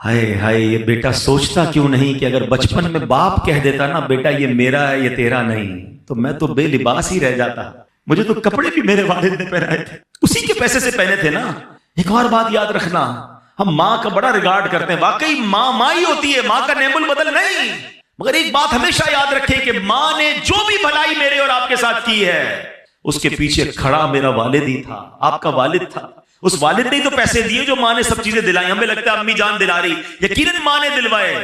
ہائے ہائے, یہ بیٹا سوچتا کیوں نہیں کہ اگر بچپن میں باپ کہہ دیتا نا بیٹا یہ میرا ہے یہ تیرا نہیں, تو میں تو بے لباس ہی رہ جاتا, مجھے تو کپڑے بھی میرے والد نے پہنائے تھے, اسی کے پیسے سے پہنے تھے نا. ایک اور بات یاد رکھنا، ہم ماں کا بڑا ریگارڈ کرتے ہیں، واقعی ماں ماں ہی ہوتی ہے، ماں کا نعم البدل نہیں، مگر ایک بات ہمیشہ یاد رکھیں کہ ماں نے جو بھی بھلائی میرے اور آپ کے ساتھ کی ہے اس کے پیچھے کھڑا میرا والد ہی تھا، آپ کا والد تھا۔ اس والد نے ہی تو پیسے دیے جو ماں نے سب چیزیں دلائی۔ ہمیں لگتا ہے امی جان دلا رہی، یقیناً ماں نے دلوائے،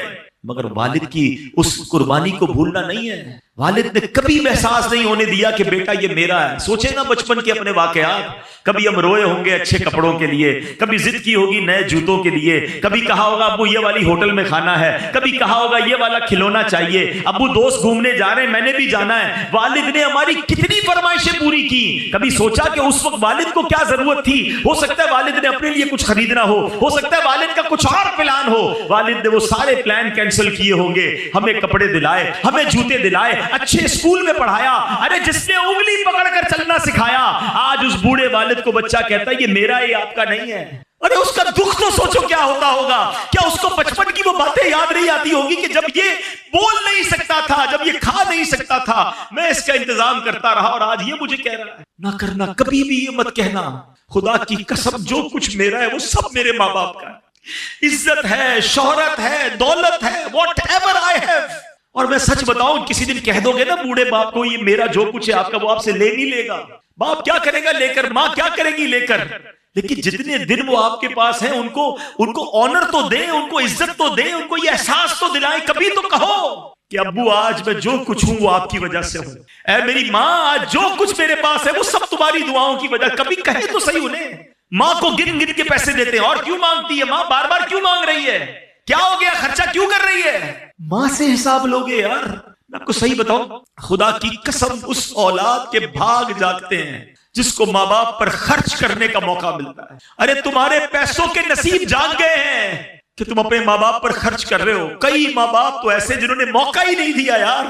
مگر والد کی اس قربانی کو بھولنا نہیں ہے۔ والد نے کبھی احساس نہیں ہونے دیا کہ بیٹا یہ میرا ہے۔ سوچے نا بچپن کے اپنے واقعات، کبھی ہم روئے ہوں گے اچھے کپڑوں کے لیے، کبھی ضد کی ہوگی نئے جوتوں کے لیے، کبھی کہا ہوگا ابو یہ والی ہوٹل میں کھانا ہے، کبھی کہا ہوگا یہ والا کھلونا چاہیے، ابو دوست گھومنے جا رہے ہیں میں نے بھی جانا ہے۔ والد نے ہماری کتنی فرمائشیں پوری کی، کبھی سوچا کہ اس وقت والد کو کیا ضرورت تھی؟ ہو سکتا ہے والد نے اپنے لیے کچھ خریدنا ہو سکتا ہے والد کا کچھ اور پلان ہو، والد نے وہ سارے پلان کینسل کیے ہوں گے، ہمیں کپڑے دلائے، ہمیں جوتے دلائے، اچھے اسکول میں پڑھایا۔ ارے جس نے انگلی پکڑ کر چلنا سکھایا، آج اس بوڑھے والد کو بچہ کہتا ہے یہ میرا ہے، آپ کا نہیں ہے۔ ارے اس کا دکھ تو سوچو کیا ہوتا ہوگا، کیا اس کو بچپن کی وہ باتیں یاد نہیں آتی ہوگی کہ جب یہ بول نہیں سکتا تھا، جب یہ کھا نہیں سکتا تھا، میں اس کا انتظام کرتا رہا اور آج یہ مجھے کہہ رہا ہے۔ نہ کرنا، کبھی بھی یہ مت کہنا خدا کی قسم جو کچھ میرا ہے وہ سب میرے ماں باپ کا ہے، عزت ہے، شہرت ہے، دولت ہے، واٹ ایور آئی ہیو۔ اور میں سچ بتاؤں کسی دن کہہ دو گے نا بوڑھے باپ کو یہ میرا جو کچھ ہے آپ کا، وہ آپ سے لے نہیں لے گا۔ باپ کیا کرے گا لے کر، ماں کیا کرے گی لے کر، لیکن جتنے دن وہ آپ کے پاس ہیں ان کو آنر تو دیں، ان کو عزت تو دیں، ان کو یہ احساس تو دلائیں، کبھی تو کہو کہ ابو آج میں جو کچھ ہوں وہ آپ کی وجہ سے ہوں، اے میری ماں آج جو کچھ میرے پاس ہے وہ سب تمہاری دعاؤں کی وجہ۔ کبھی کہے تو صحیح انہیں۔ ماں کو گن گن کے پیسے دیتے ہیں، اور کیوں مانگتی ہے ماں؟ بار بار کیوں مانگ رہی ہے؟ کیا ہو گیا؟ خرچہ کیوں کر رہی ہے؟ ماں سے حساب لوگے یار۔ میں آپ کو صحیح بتاؤں، خدا کی قسم اس اولاد کے بھاگ جاگتے ہیں جس کو ماں باپ پر خرچ کرنے کا موقع ملتا ہے۔ ارے تمہارے پیسوں کے نصیب جاگ گئے ہیں کہ تم اپنے ماں باپ پر خرچ کر رہے ہو۔ کئی ماں باپ تو ایسے جنہوں نے موقع ہی نہیں دیا یار،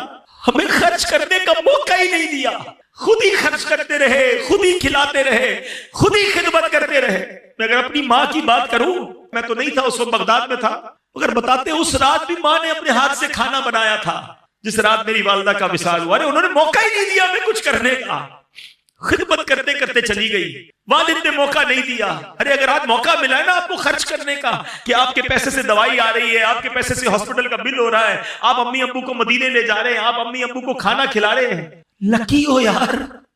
ہمیں خرچ کرنے کا موقع ہی نہیں دیا، خود ہی خرچ کرتے رہے، خود ہی کھلاتے رہے، خود ہی خدمت کرتے رہے۔ میں اگر اپنی ماں کی بات کروں، میں تو نہیں تھا اس وقت، بغداد میں تھا، اگر بتاتے اس رات بھی ماں نے اپنے ہاتھ سے کھانا بنایا تھا جس رات میری والدہ کا وصال ہوا۔ ارے انہوں نے موقع ہی نہیں دیا ہمیں کچھ کرنے کا، خدمت کرتے کرتے چلی گئی، والد نے موقع نہیں دیا۔ ارے اگر آج موقع ملا ہے نا آپ کو خرچ کرنے کا، کہ آپ کے پیسے سے دوائی آ رہی ہے، آپ کے پیسے سے ہاسپٹل کا بل ہو رہا ہے، آپ امی ابو کو مدینے لے جا رہے ہیں، آپ امی ابو کو کھانا کھلا رہے ہیں، لکی ہو یار۔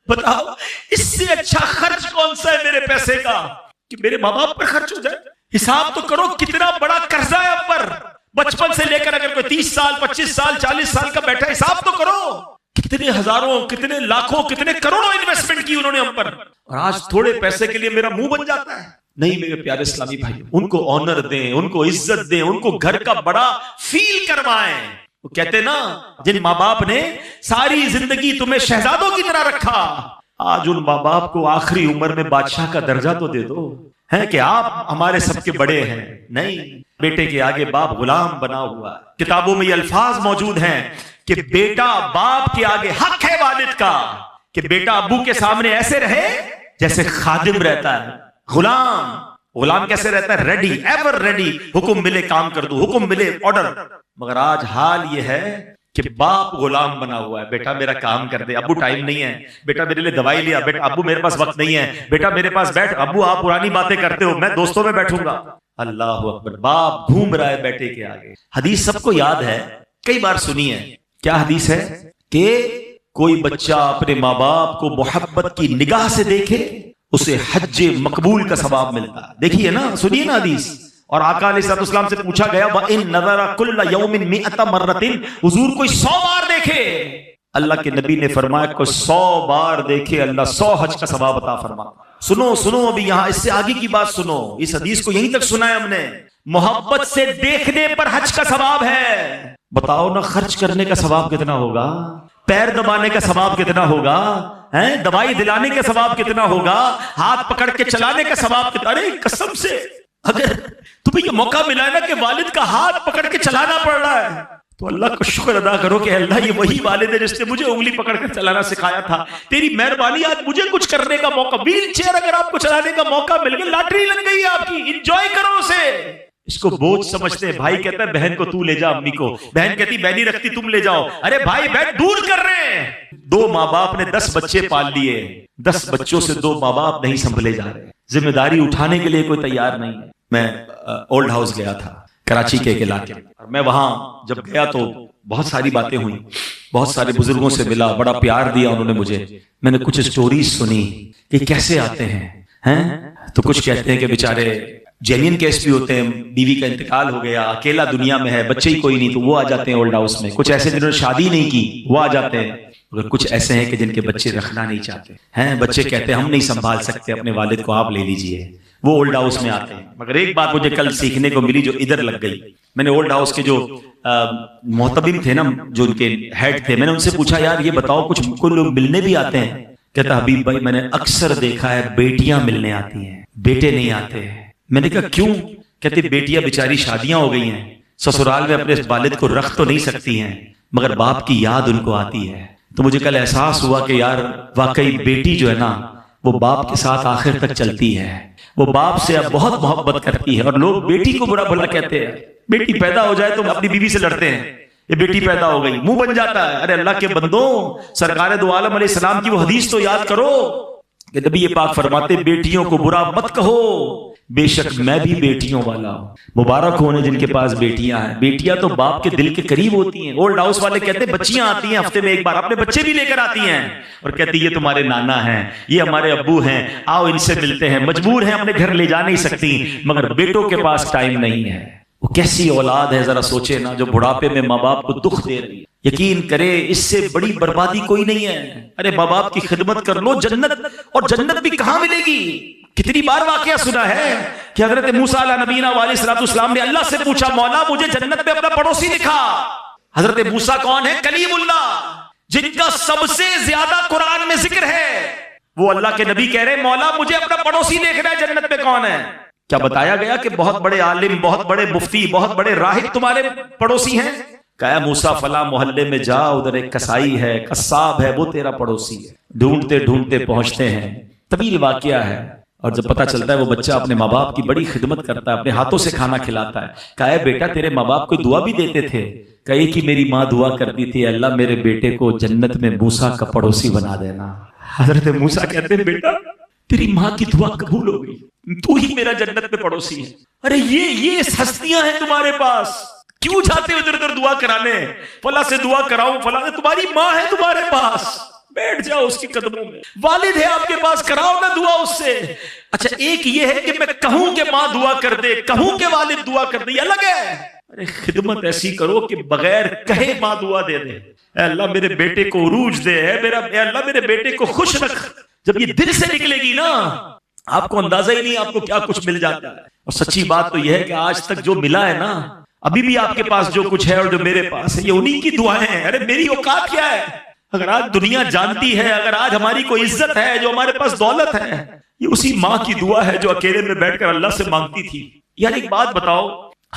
بتاؤ اس سے اچھا خرچ کون سا ہے میرے پیسے کا کہ میرے ماں باپ پر خرچ ہو جائے؟ حساب تو کرو کتنا بڑا قرضہ ہے اب پر، بچپن سے لے کر اگر کوئی 30 سال 25 سال 40 سال کا بیٹھا، حساب تو کرو کتنے ہزاروں، کتنے لاکھوں، کتنے کروڑوں انویسٹمنٹ کی انہوں نے ہم پر، اور آج تھوڑے پیسے کے لیے میرا منہ بن جاتا ہے۔ نہیں میرے پیارے اسلامی بھائی، ان کو آنر دیں، ان کو عزت دیں، ان کو گھر کا بڑا فیل کروائیں۔ وہ کہتے نا جن ماں باپ نے ساری زندگی تمہیں شہزادوں کی طرح رکھا، آج ان ماں باپ کو آخری عمر میں بادشاہ کا درجہ تو دے دو، ہے کہ آپ ہمارے سب کے بڑے ہیں۔ نہیں، بیٹے کے آگے باپ غلام بنا ہوا ہے۔ کتابوں میں یہ الفاظ موجود ہیں کہ بیٹا باپ کے آگے، حق ہے والد کا کہ بیٹا ابو کے سامنے ایسے رہے جیسے خادم رہتا ہے، غلام کیسے رہتا ہے؟ ریڈی، ایور ریڈی، حکم ملے کام کر دو، حکم ملے آرڈر۔ مگر آج حال یہ ہے کہ باپ غلام بنا ہوا ہے، بیٹا میرا کام کر دے، ابو ٹائم نہیں ہے، بیٹا میرے لیے دوائی لیا، بیٹا ابو میرے پاس وقت نہیں ہے، بیٹا میرے پاس بیٹھ، ابو آپ پرانی باتیں کرتے ہو، میں دوستوں میں بیٹھوں گا۔ اللہ اکبر، باپ گھوم رہا ہے بیٹے کے آگے۔ حدیث سب کو یاد ہے، کئی بار سنی ہے، کیا حدیث ہے کہ کوئی بچہ اپنے ماں باپ کو محبت کی نگاہ سے دیکھے اسے حج مقبول کا ثواب ملتا ہے۔ دیکھیے نا، سنیے نا حدیث۔ اور آقا علیہ السلام سے پوچھا گیا وَإِن نَظَرَ كُلَّ يَوْمٍ 100 مَرَّةٍ، حضور کوئی 100 بار دیکھے، اللہ کے نبی نے فرمایا کوئی 100 بار دیکھے اللہ 100 حج کا ثواب عطا فرماتا۔ سنو ابھی یہاں اس سے آگے کی بات سنو، اس حدیث کو یہیں تک سنا ہے ہم نے۔ محبت سے دیکھنے پر حج کا ثواب ہے۔ بتاؤ نا خرچ کرنے کا ثواب کتنا ہوگا، پیر دبانے کا ثواب کتنا ہوگا، دوائی دلانے کا ثواب کتنا ہوگا، ہاتھ پکڑ کے چلانے کا ثواب کتنا۔ ارے قسم سے اگر تمہیں یہ موقع ملا ہے نا کہ والد کا ہاتھ پکڑ کے چلانا پڑ رہا ہے تو اللہ کا شکر ادا کرو کہ اللہ یہ وہی والد ہے جس نے مجھے انگلی پکڑ کر چلانا سکھایا تھا، تیری مہربانی آج مجھے کچھ کرنے کا موقع، ویل چیئر اگر آپ کو چلانے کا موقع مل گیا، لاٹری لگ گئی ہے آپ کی، انجوائے کرو اسے۔ اس کو بوجھ سمجھتے ہیں، بھائی کہتا ہے بہن کو تو لے جا امی کو، بہن کہتی میں نہیں رکھتی تم لے جاؤ، ارے بھائی بہن دور کر رہے ہیں۔ 2 ماں باپ نے 10 بچے پال لیے، 10 بچوں سے 2 ماں باپ نہیں سنبھلے جا رہے۔ ذمہ داری اٹھانے کے لیے کوئی تیار نہیں ہے. میں اولڈ ہاؤس گیا تھا کراچی کے ایک علاقے میں. میں وہاں جب گیا تو بہت ساری باتیں ہوئی, بہت سارے بزرگوں سے ملا, بڑا پیار دیا انہوں نے مجھے. میں نے کچھ سٹوریز سنی کہ کیسے آتے ہیں تو کچھ کہتے ہیں کہ بیچارے جینین کیس بھی ہوتے ہیں, بیوی کا انتقال ہو گیا, اکیلا دنیا میں ہے, بچے ہی کوئی نہیں, تو وہ آ جاتے ہیں اولڈ ہاؤس میں. کچھ ایسے جنہوں نے شادی نہیں کی وہ آ جاتے ہیں, اور کچھ ایسے ہیں کہ جن کے بچے رکھنا نہیں چاہتے ہیں. بچے کہتے ہیں ہم نہیں سنبھال سکتے اپنے والد کو, آپ لے لیجئے. وہ اولڈ ہاؤس میں آتے ہیں. مگر ایک بات مجھے کل سیکھنے کو ملی جو ادھر لگ گئی. میں نے اولڈ ہاؤس کے جو محتمم تھے نا, جو ان کے ہیڈ تھے, میں نے ان سے پوچھا یار یہ بتاؤ کچھ کوئی لوگ ملنے بھی آتے ہیں؟ کہتا حبیب بھائی میں نے اکثر دیکھا ہے بیٹیاں ملنے آتی ہیں, بیٹے نہیں آتے. میں نے کہا کیوں؟ کہتے بیٹیاں بیچاری شادیاں ہو گئی ہیں, سسرال میں اپنے والد کو رکھ تو نہیں سکتی ہیں, مگر باپ کی یاد ان کو آتی ہے. تو مجھے کل احساس ہوا کہ یار واقعی بیٹی جو ہے نا وہ باپ کے ساتھ آخر تک چلتی ہے, وہ باپ سے اب بہت محبت کرتی ہے. اور لوگ بیٹی کو برا بھلا کہتے ہیں, بیٹی پیدا ہو جائے تو اپنی بیوی سے لڑتے ہیں, یہ بیٹی پیدا ہو گئی, منہ بن جاتا ہے. ارے اللہ کے بندوں, سرکار دو عالم علیہ السلام کی وہ حدیث تو یاد کرو کہ نبی پاک فرماتے بیٹیوں کو برا مت کہو, بے شک میں بھی بیٹیوں والا ہوں. مبارک ہونے جن کے پاس بیٹیاں ہیں. بیٹیاں تو باپ کے دل کے قریب ہوتی ہیں. اولڈ ہاؤس والے کہتے ہیں بچیاں آتی ہیں ہفتے میں ایک بار, اپنے بچے بھی لے کر آتی ہیں اور کہتی یہ تمہارے نانا ہیں, یہ ہمارے ابو ہیں, آؤ ان سے ملتے ہیں. مجبور ہیں اپنے گھر لے جا نہیں سکتی, مگر بیٹوں کے پاس ٹائم نہیں ہے. وہ کیسی اولاد ہے ذرا سوچے نا, جو بڑھاپے میں ماں باپ کو دکھ دے رہی ہے. یقین کرے اس سے بڑی بربادی کوئی نہیں ہے. ارے ماں باپ کی خدمت کر لو, جنت, اور جنت بھی کہاں ملے گی. کتنی بار واقعہ سنا ہے کہ حضرت موسیٰ علیہ نبینا علیہ الصلوۃ والسلام نے اللہ سے پوچھا مولا مجھے جنت میں اپنا پڑوسی دکھا. حضرت موسیٰ کون ہے؟ کلیم اللہ, جن کا سب سے زیادہ قرآن میں ذکر ہے. وہ اللہ کے نبی کہہ رہے مولا مجھے اپنا پڑوسی دیکھنا ہے, جنت میں کون ہے؟ کیا بتایا گیا کہ بہت بڑے عالم, بہت بڑے مفتی, بہت بڑے راہب تمہارے پڑوسی ہیں؟ کہا موسیٰ فلاں محلے میں جا, ادھر ایک کسائی ہے, قصاب ہے, وہ تیرا پڑوسی ہے. ڈھونڈتے ڈھونڈتے پہنچتے ہیں, طویل واقعہ ہے. اور جب پتا چلتا ہے وہ بچہ اپنے ماں باپ کی بڑی خدمت کرتا ہے, اپنے ہاتھوں سے کھانا کھلاتا ہے. کہا بیٹا تیرے ماں باپ کو دعا بھی دیتے تھے؟ کہا کہ میری ماں دعا کرتی تھی اللہ میرے بیٹے کو جنت میں موسیٰ کا پڑوسی بنا دینا. حضرت موسیٰ کہتے ہیں بیٹا تیری ماں کی دعا قبول ہو گئی, تو ہی میرا جنت میں پڑوسی ہے. ارے یہ ہستیاں ہیں تمہارے پاس, کیوں جاتے ہو ادھر ادھر دعا کرانے؟ فلاں سے دعا کراؤں, فلاں سے, تمہاری ماں ہے تمہارے پاس, بیٹھ جاؤ اس کے قدموں میں. والد ہے آپ کے پاس, کراؤ نا دعا اس سے. اچھا ایک یہ ہے کہ میں کہوں کہ ماں دعا کر دے, کہوں کہ والد دعا کر دے, یہ الگ ہے. ارے خدمت ایسی کرو کہ بغیر کہے ماں دعا دے دے. اے اللہ میرے بیٹے کو عروج دے, اے اللہ میرے بیٹے کو خوش رکھ. جب یہ دل سے نکلے گی نا آپ کو اندازہ ہی نہیں آپ کو کیا کچھ مل جاتا ہے. اور سچی بات تو یہ ہے کہ آج تک جو ملا ہے نا, ابھی بھی آپ کے پاس جو کچھ ہے اور جو میرے پاس ہے, یہ انہی کی دعائیں ہیں. ارے میری اوقات کیا ہے؟ اگر آج دنیا جانتی ہے, اگر آج ہماری کوئی عزت ہے, جو ہمارے پاس دولت ہے, یہ اسی ماں کی دعا ہے جو اکیلے میں بیٹھ کر اللہ سے مانگتی تھی. یار ایک بات بتاؤ,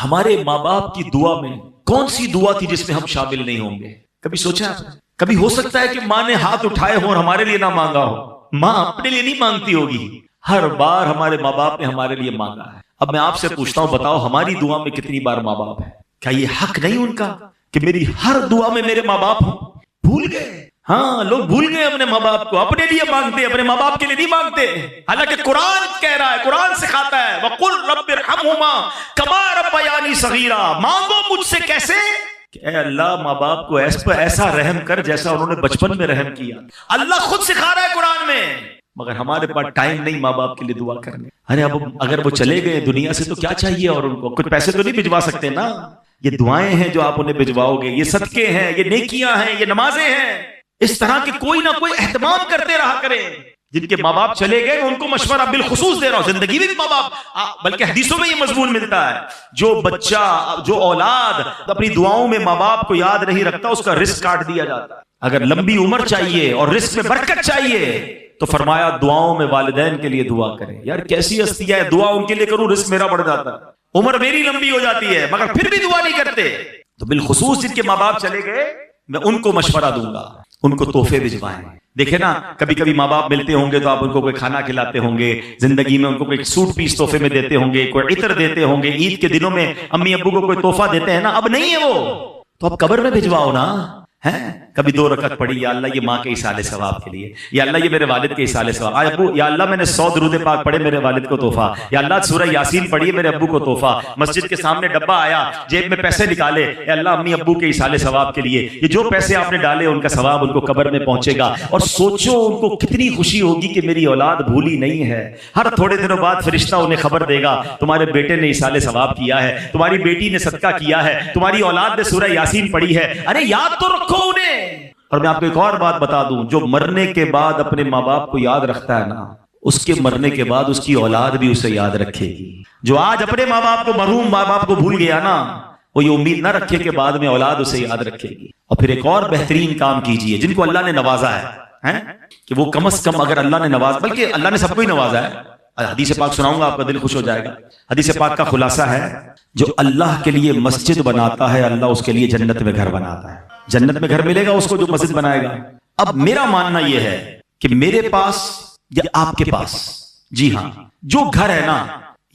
ہمارے ماں باپ کی دعا میں کون سی دعا تھی جس میں ہم شامل نہیں ہوں گے؟ کبھی سوچا آپ نے؟ کبھی ہو سکتا ہے کہ ماں نے ہاتھ اٹھائے ہوں اور ہمارے لیے نہ مانگا ہو. ماں اپنے لیے نہیں مانگتی ہوگی, ہر بار ہمارے ماں باپ نے ہمارے لیے مانگا ہے. اب میں آپ سے پوچھتا ہوں, بتاؤ ہماری دعا میں کتنی بار ماں باپ ہے؟ کیا یہ حق نہیں ان کا کہ میری ہر دعا میں میرے ماں باپ ہوں؟ بھول گئے. ہاں لوگ بھول گئے اپنے ماں باپ کو, اپنے لیے مانگتے, اپنے ماں باپ کے لیے نہیں مانگتے. حالانکہ قرآن کہہ رہا ہے, قرآن سکھاتا ہے وَقُلْ رَبِّ ارْحَمْهُمَا كَمَا رَبَّيَانِي صَغِيرًا, مانگو مجھ سے کیسے کہ اے اللہ ماں باپ کو ایسا رحم کر جیسا انہوں نے بچپن میں رحم کیا. اللہ خود سکھا رہا ہے قرآن میں, مگر ہمارے پاس ٹائم نہیں ماں باپ کے لیے دعا کرنے. ارے اب اگر وہ چلے گئے دنیا سے تو کیا چاہیے, اور ان کو کچھ پیسے تو نہیں بھجوا سکتے نا. یہ دعائیں ہیں جو آپ انہیں بھجواؤ گے, یہ صدقے ہیں, یہ نیکیاں ہیں, یہ نمازیں ہیں. اس طرح کے کوئی نہ کوئی اہتمام کرتے رہا کریں. جن کے ماں باپ چلے گئے ان کو مشورہ بالخصوص دے رہا ہوں, زندگی میں بھی ماں باپ, بلکہ حدیثوں میں یہ مضمون ملتا ہے, جو بچہ, جو اولاد اپنی دعاؤں میں ماں باپ کو یاد نہیں رکھتا اس کا رزق کاٹ دیا جاتا ہے. اگر لمبی عمر چاہیے اور رزق میں برکت چاہیے تو فرمایا دعاؤں میں والدین کے لیے دعا کریں. یار کیسی ہستی ہے, دعا ان کے لیے کروں رزق میرا بڑھ جاتا ہے, عمر میری لمبی ہو جاتی ہے, مگر پھر بھی دعا نہیں کرتے. تو بالخصوص جن کے ماں باپ چلے گئے میں ان کو مشورہ دوں گا, ان کو تحفے بھجوائیں. دیکھیں نا کبھی کبھی ماں باپ ملتے ہوں گے تو آپ ان کو کوئی کھانا کھلاتے ہوں گے, زندگی میں ان کو کوئی سوٹ پیس تحفے میں دیتے ہوں گے, کوئی عطر دیتے ہوں گے, عید کے دنوں میں امی ابو کو کوئی تحفہ دیتے ہیں نا. اب نہیں ہے وہ, تو اب قبر میں بھجواؤ نا. ہیں کبھی 2 رکعت پڑھی، یا اللہ یہ ماں کے ایصال ثواب کے لیے، یا اللہ یہ میرے والد کے ایصال ثواب، ابو یا اللہ میں نے 100 درود پاک پڑھے میرے والد کو تحفہ، یا اللہ سورہ یاسین پڑھی میرے ابو کو تحفہ، مسجد کے سامنے ڈبہ آیا جیب میں پیسے نکالے، یا اللہ امی ابو کے ایصال ثواب کے لیے، یہ جو پیسے آپ نے ڈالے ان کا ثواب ان کو قبر میں پہنچے گا، اور سوچو ان کو کتنی خوشی ہوگی کہ میری اولاد بھولی نہیں ہے۔ ہر تھوڑے دنوں بعد فرشتہ انہیں خبر دے گا تمہارے بیٹے نے ایصال ثواب کیا ہے، تمہاری بیٹی نے صدقہ کیا ہے، تمہاری اولاد نے سورہ یاسین پڑھی ہے، ارے یاد تو رکھو انہیں۔ اور میں آپ کو ایک اور بات بتا دوں، جو مرنے کے بعد اپنے ماں باپ کو یاد رکھتا ہے نا، اس کے مرنے کے بعد اس کی اولاد بھی اسے یاد رکھے گی۔ جو آج اپنے ماں باپ کو، مرحوم ماں باپ کو بھول گیا نا، وہ یہ امید نہ رکھے کہ بعد میں اولاد اسے یاد رکھے گی۔ اور پھر ایک اور بہترین کام کیجئے، جن کو اللہ نے نوازا ہے کہ وہ کم از کم، اگر اللہ نے بلکہ اللہ نے سب کو ہی نوازا ہے، حدیث پاک سناؤں گا آپ کا دل خوش ہو جائے گا۔ حدیث پاک کا خلاصہ ہے، جو اللہ کے لیے مسجد بناتا ہے اللہ اس کے لیے جنت میں گھر بناتا ہے۔ جنت میں گھر ملے گا اس کو جو مسجد بنائے گا۔ اب میرا ماننا یہ ہے کہ میرے پاس یا آپ کے پاس، جی ہاں، جو گھر ہے نا،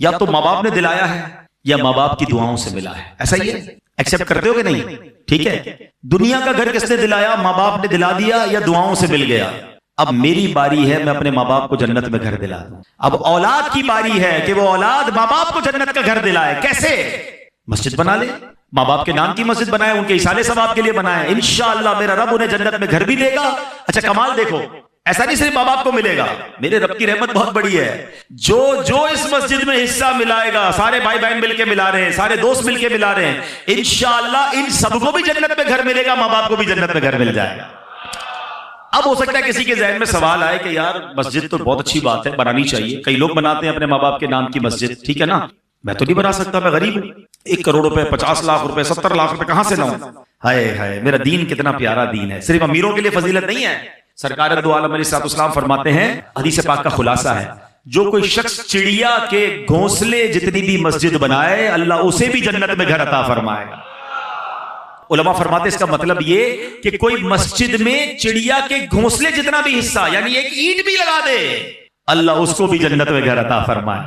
یا تو ماں باپ نے دلایا ہے یا ماں باپ کی دعاؤں سے ملا ہے، ایسا ہی ہے، ایکسپٹ کرتے ہو کہ نہیں؟ ٹھیک ہے، دنیا کا گھر کس نے دلایا؟ ماں باپ نے دلا دیا یا دعاؤں سے مل گیا؟ اب میری باری ہے میں اپنے ماں باپ کو جنت میں گھر دلا دوں۔ اب اولاد کی باری ہے کہ وہ اولاد ماں باپ کو جنت کا گھر دلائے۔ کیسے؟ مسجد بنا لے، ماں باپ کے نام کی مسجد بنائے، ان کے ایصال ثواب کے لیے بنائے، انشاءاللہ میرا رب انہیں جنت میں گھر بھی دے گا۔ اچھا کمال دیکھو، ایسا نہیں صرف ماں باپ کو ملے گا، میرے رب کی رحمت بہت بڑی ہے، جو اس مسجد میں حصہ ملائے گا، سارے بھائی بہن مل کے ملا رہے ہیں، سارے دوست مل کے ملا رہے ہیں، انشاءاللہ ان سب کو بھی جنت میں گھر ملے گا، ماں باپ کو بھی جنت میں گھر مل جائے گا۔ اب ہو سکتا ہے کسی کے ذہن میں سوال آئے کہ یار مسجد تو بہت اچھی بات ہے، بنانی چاہیے، کئی لوگ بناتے ہیں اپنے ماں باپ کے نام کی مسجد، ٹھیک ہے نا، میں تو نہیں بنا سکتا، میں غریب ہوں، 1 کروڑ روپے، 50 لاکھ روپے، 70 لاکھ روپے کہاں سے لاؤں؟ ہائے ہائے، میرا دین کتنا پیارا دین ہے، صرف امیروں کے لیے فضیلت نہیں ہے۔ سرکار دو عالم علیہ السلام فرماتے ہیں، حدیث پاک کا خلاصہ ہے، جو کوئی شخص چڑیا کے گھونسلے جتنی بھی مسجد بنائے اللہ اسے بھی جنت میں گھر عطا فرمائے گا۔ علماء فرماتے ہیں اس کا مطلب یہ کہ کوئی مسجد میں چڑیا کے گھونسلے جتنا بھی حصہ، یعنی 1 اینٹ بھی لگا دے، اللہ اس کو بھی جنت میں گھر عطا فرمائے۔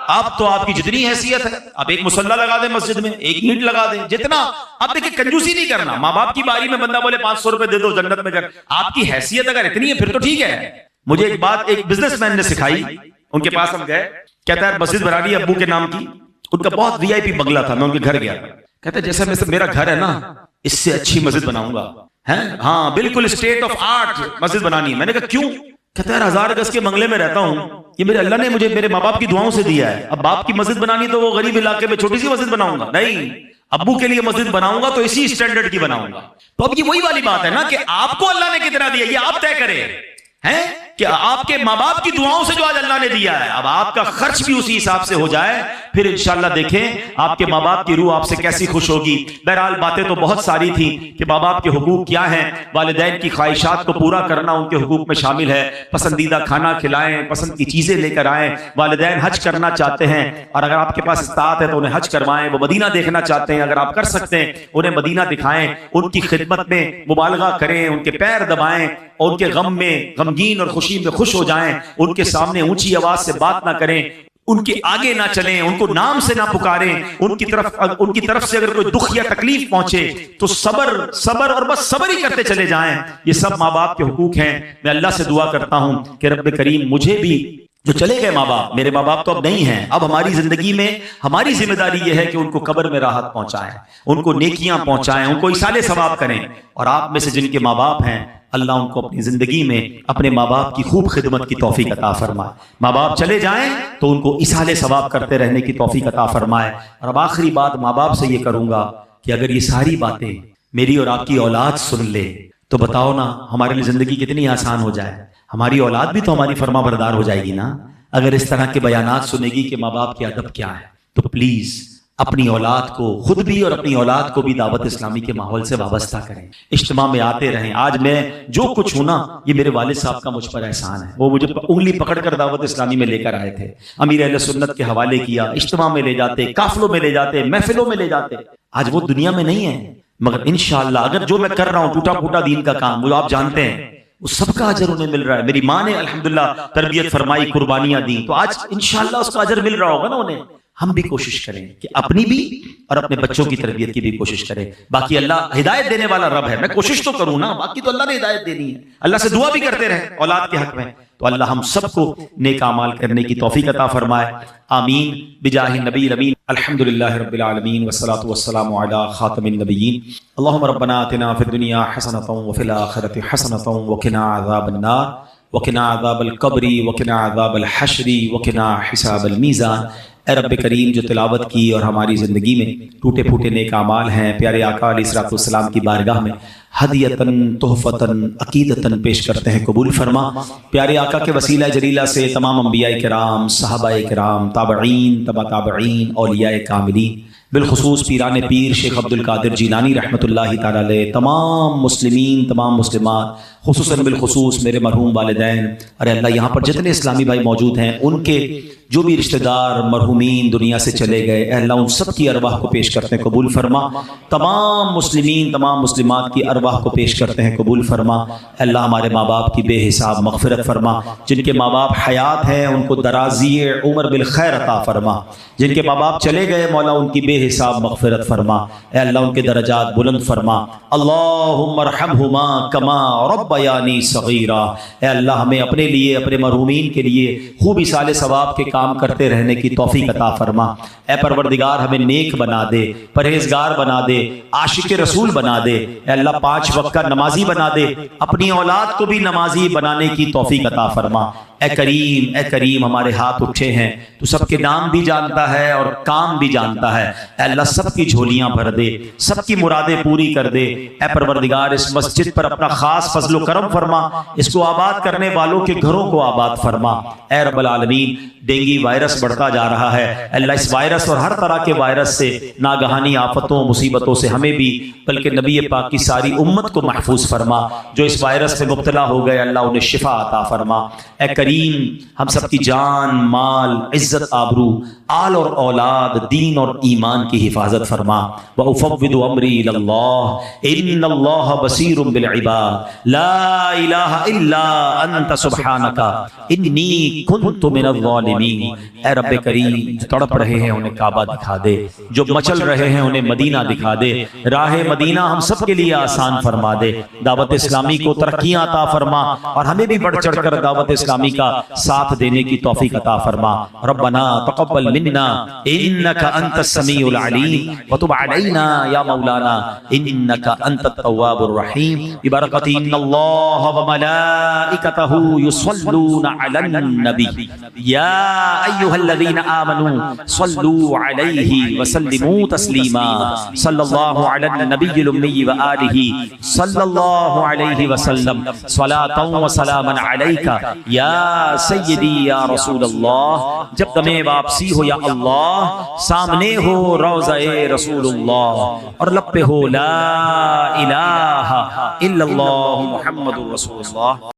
اب تو آپ کی جتنی حیثیت ہے، آپ 1 مصلی لگا دیں مسجد میں، 1 اینٹ لگا دیں، جتنا اب دیکھیں، کنجوسی نہیں کرنا۔ ماں باپ کی باری میں بندہ بولے 500 روپے دے دو جنت میں گھر، آپ کی حیثیت اگر اتنی ہے پھر تو ٹھیک ہے۔ مجھے ایک بات ایک بزنس مین نے سکھائی، ان کے پاس ہم گئے، کہتا ہے مسجد بنانی ہے ابو کے نام کی، ان کا بہت VIP بنگلہ تھا، میں ان کے گھر گیا، کہتا ہے جیسے میرا گھر ہے نا اس سے اچھی مسجد بناؤں گا، ہاں بالکل اسٹیٹ آف آرٹ مسجد بنانی ہے۔ میں نے کہا کیوں؟ کہتا ہے 1000 گز کے بنگلے میں رہتا ہوں، یہ میرے اللہ نے مجھے میرے ماں باپ کی دعاؤں سے دیا ہے، اب باپ کی مسجد بنانی تو وہ غریب علاقے میں چھوٹی سی مسجد بناؤں گا نہیں، ابو کے لیے مسجد بناؤں گا تو اسی اسٹینڈرڈ کی بناؤں گا۔ تو اب یہ وہی والی بات ہے نا کہ آپ کو اللہ نے کتنا دیا یہ آپ طے کریں، ہیں کہ آپ کے ماں باپ کی دعاؤں سے جو آج اللہ نے دیا ہے، اب آپ کا خرچ بھی اسی حساب سے ہو جائے، پھر انشاءاللہ دیکھیں آپ کے ماں باپ کی روح آپ سے کیسی خوش ہوگی۔ بہرحال باتیں تو بہت ساری تھیں کہ ماں باپ کے حقوق کیا ہیں، والدین کی خواہشات کو پورا کرنا ان کے حقوق میں شامل ہے، پسندیدہ کھانا کھلائیں، پسند کی چیزیں لے کر آئیں، والدین حج کرنا چاہتے ہیں اور اگر آپ کے پاس استطاعت ہے تو انہیں حج کروائیں، وہ مدینہ دیکھنا چاہتے ہیں اگر آپ کر سکتے ہیں انہیں مدینہ دکھائیں، ان کی خدمت میں مبالغہ کریں، ان کے پیر دبائیں اور ان کے غم میں غمگین اور خوشی میں خوش ہو جائیں، ان کے سامنے اونچی آواز سے بات نہ کریں، ان کے آگے نہ چلیں، ان کو نام سے نہ پکاریں، ان کی طرف سے اگر کوئی دکھ یا تکلیف پہنچے تو صبر اور بس صبر ہی کرتے چلے جائیں۔ یہ سب ماں باپ کے حقوق ہیں۔ میں اللہ سے دعا کرتا ہوں کہ رب کریم مجھے بھی، جو چلے گئے ماں باپ، میرے ماں باپ تو اب نہیں ہیں، اب ہماری زندگی میں ہماری ذمہ داری یہ ہے کہ ان کو قبر میں راحت پہنچائیں، ان کو نیکیاں پہنچائیں، ان کو ایصال ثواب کریں، اور آپ میں سے جن کے ماں باپ ہیں اللہ ان کو اپنی زندگی میں اپنے ماں باپ کی خوب خدمت کی توفیق عطا فرمائے۔ ماں باپ چلے جائیں تو ان کو ایصال ثواب کرتے رہنے کی توفیق عطا فرمائے۔ اور اب آخری بات ماں باپ سے یہ کروں گا کہ اگر یہ ساری باتیں میری اور آپ کی اولاد سن لے تو بتاؤ نا ہمارے لیے زندگی کتنی آسان ہو جائے، ہماری اولاد بھی تو ہماری فرما بردار ہو جائے گی نا، اگر اس طرح کے بیانات سنے گی کہ ماں باپ کے ادب کیا ہے۔ تو پلیز اپنی اولاد کو، خود بھی اور اپنی اولاد کو بھی دعوت اسلامی کے ماحول سے وابستہ کریں، اجتماع میں آتے رہیں۔ آج میں جو کچھ ہوں نا یہ میرے والد صاحب کا مجھ پر احسان ہے، وہ مجھے انگلی پکڑ کر دعوت اسلامی میں لے کر آئے تھے، امیر اہل سنت کے حوالے کیا، اجتماع میں لے جاتے، قافلوں میں لے جاتے، محفلوں میں لے جاتے۔ آج وہ دنیا میں نہیں ہے، مگر انشاءاللہ اگر جو میں کر رہا ہوں ٹوٹا پھوٹا دین کا کام، وہ آپ جانتے ہیں، وہ سب کا اجر انہیں مل رہا ہے۔ میری ماں نے الحمدللہ تربیت فرمائی، قربانیاں دی، تو آج انشاءاللہ اس کا اجر مل رہا ہوگا نا انہیں۔ ہم بھی کوشش کریں کہ اپنی بھی اور اپنے بچوں کی تربیت کی بھی کوشش کریں. باقی اللہ ہدایت دینے والا رب ہے, میں کوشش تو کروں نا, باقی تو اللہ نے ہدایت دینی ہے. اللہ سے دعا بھی کرتے رہیں اولاد کے حق میں, تو اللہ ہم سب کو نیک اعمال کرنے کی توفیق عطا فرمائے. آمین بجاہ النبی الامین. الحمدللہ رب العالمین والصلاة والسلام علی خاتم النبیین. اللہم ربنا آتنا فی الدنیا حسنۃ وفی الآخرۃ حسنۃ وقنا عذاب النار وقنا عذاب القبر وقنا عذاب الحشر وقنا حساب المیزان. اے رب کریم, جو تلاوت کی اور ہماری زندگی میں ٹوٹے پھوٹے نیک اعمال ہیں, پیارے آقا علیہ الصلوۃ والسلام کی بارگاہ میں ہدیتاً تحفتاً عقیدتاً پیش کرتے ہیں, قبول فرما. پیارے آقا کے وسیلہ جلیلہ سے تمام انبیاء کرام, صحابہ کرام, تابعین, تبع تابعین, اولیاء کاملین, بالخصوص پیران پیر شیخ عبد القادر جیلانی رحمۃ اللہ تعالی علیہ, تمام مسلمین, تمام مسلمات, خصوصاً بالخصوص میرے مرحوم والدین. ارے اللہ, یہاں پر جتنے اسلامی بھائی موجود ہیں, ان کے جو بھی رشتہ دار مرحومین دنیا سے چلے گئے, اے اللہ ان سب کی ارواح کو پیش کرتے ہیں, قبول فرما. تمام مسلمین, تمام مسلمات کی ارواح کو پیش کرتے ہیں, قبول فرما. اے اللہ ہمارے ماں باپ کی بے حساب مغفرت فرما. جن کے ماں باپ حیات ہیں ان کو درازی عمر بالخیر عطا فرما. جن کے ماں باپ چلے گئے مولا, ان کی بے حساب مغفرت فرما. اے اللہ ان کے درجات بلند فرما. اللہم ارحمہما کما ربیانی صغیرا. اے اللہ ہمیں اپنے لیے, اپنے مرحومین کے لیے خوب اصال ثواب کے کام کرتے رہنے کی توفیق عطا فرما. اے پروردگار ہمیں نیک بنا دے, پرہیزگار بنا دے, عاشق رسول بنا دے. اے اللہ 5 وقت کا نمازی بنا دے, اپنی اولاد کو بھی نمازی بنانے کی توفیق عطا فرما. اے کریم, اے کریم, ہمارے ہاتھ اٹھے ہیں, تو سب کے نام بھی جانتا ہے اور کام بھی جانتا ہے. اے اللہ سب کی جھولیاں بھر دے, سب کی مرادیں پوری کر دے. اے پروردگار اس مسجد پر اپنا خاص فضل و کرم فرما, اس کو آباد کرنے والوں کے گھروں کو آباد فرما. اے رب العالمین, ڈینگی وائرس بڑھتا جا رہا ہے, اللہ اس وائرس اور ہر طرح کے وائرس سے, ناگہانی آفتوں مصیبتوں سے ہمیں بھی بلکہ نبی پاک کی ساری امت کو محفوظ فرما. جو اس وائرس میں مبتلا ہو گئے, اللہ انہیں شفا عطا فرما. اے کریم, ہم سب کی جان, مال, عزت, آبرو, آل اور اولاد, دین اور ایمان کی حفاظت فرما. وَأُفَوِّضُ أَمْرِي إِلَى اللَّهِ إِنَّ اللَّهَ بَصِيرٌ بِالْعِبَادِ لَا إِلَهَ إِلَّا أَنْتَ سُبْحَانَكَ إِنِّي كُنْتُ مِنَ الظَّالِمِينَ. اے رب کریم, جو تڑپ رہے ہیں انہیں کعبہ دکھا دے, جو مچل رہے ہیں انہیں مدینہ دکھا دے. راہ مدینہ ہم سب کے لیے آسان فرما دے. دعوت اسلامی کو ترقیاں عطا فرما, اور ہمیں بھی بڑھ چڑھ کر دعوت اسلامی کا ساتھ دینے کی توفیق عطا فرما. ربنا تقبل منا انك انت السميع العليم وتب علينا يا مولانا انك انت التواب الرحيم. ببركة ان الله وملائكته يصلون على النبي يا ايها الذين امنوا صلوا عليه وسلموا تسليما. صلى الله على النبي الامي واله صلى الله عليه وسلم صلاة وسلاما عليك یا سیدی یا رسول اللہ. جب تمہیں واپسی ہو یا اللہ, سامنے ہو روضہ رسول اللہ, اور لب پہ ہو لا الہ الا اللہ محمد رسول اللہ.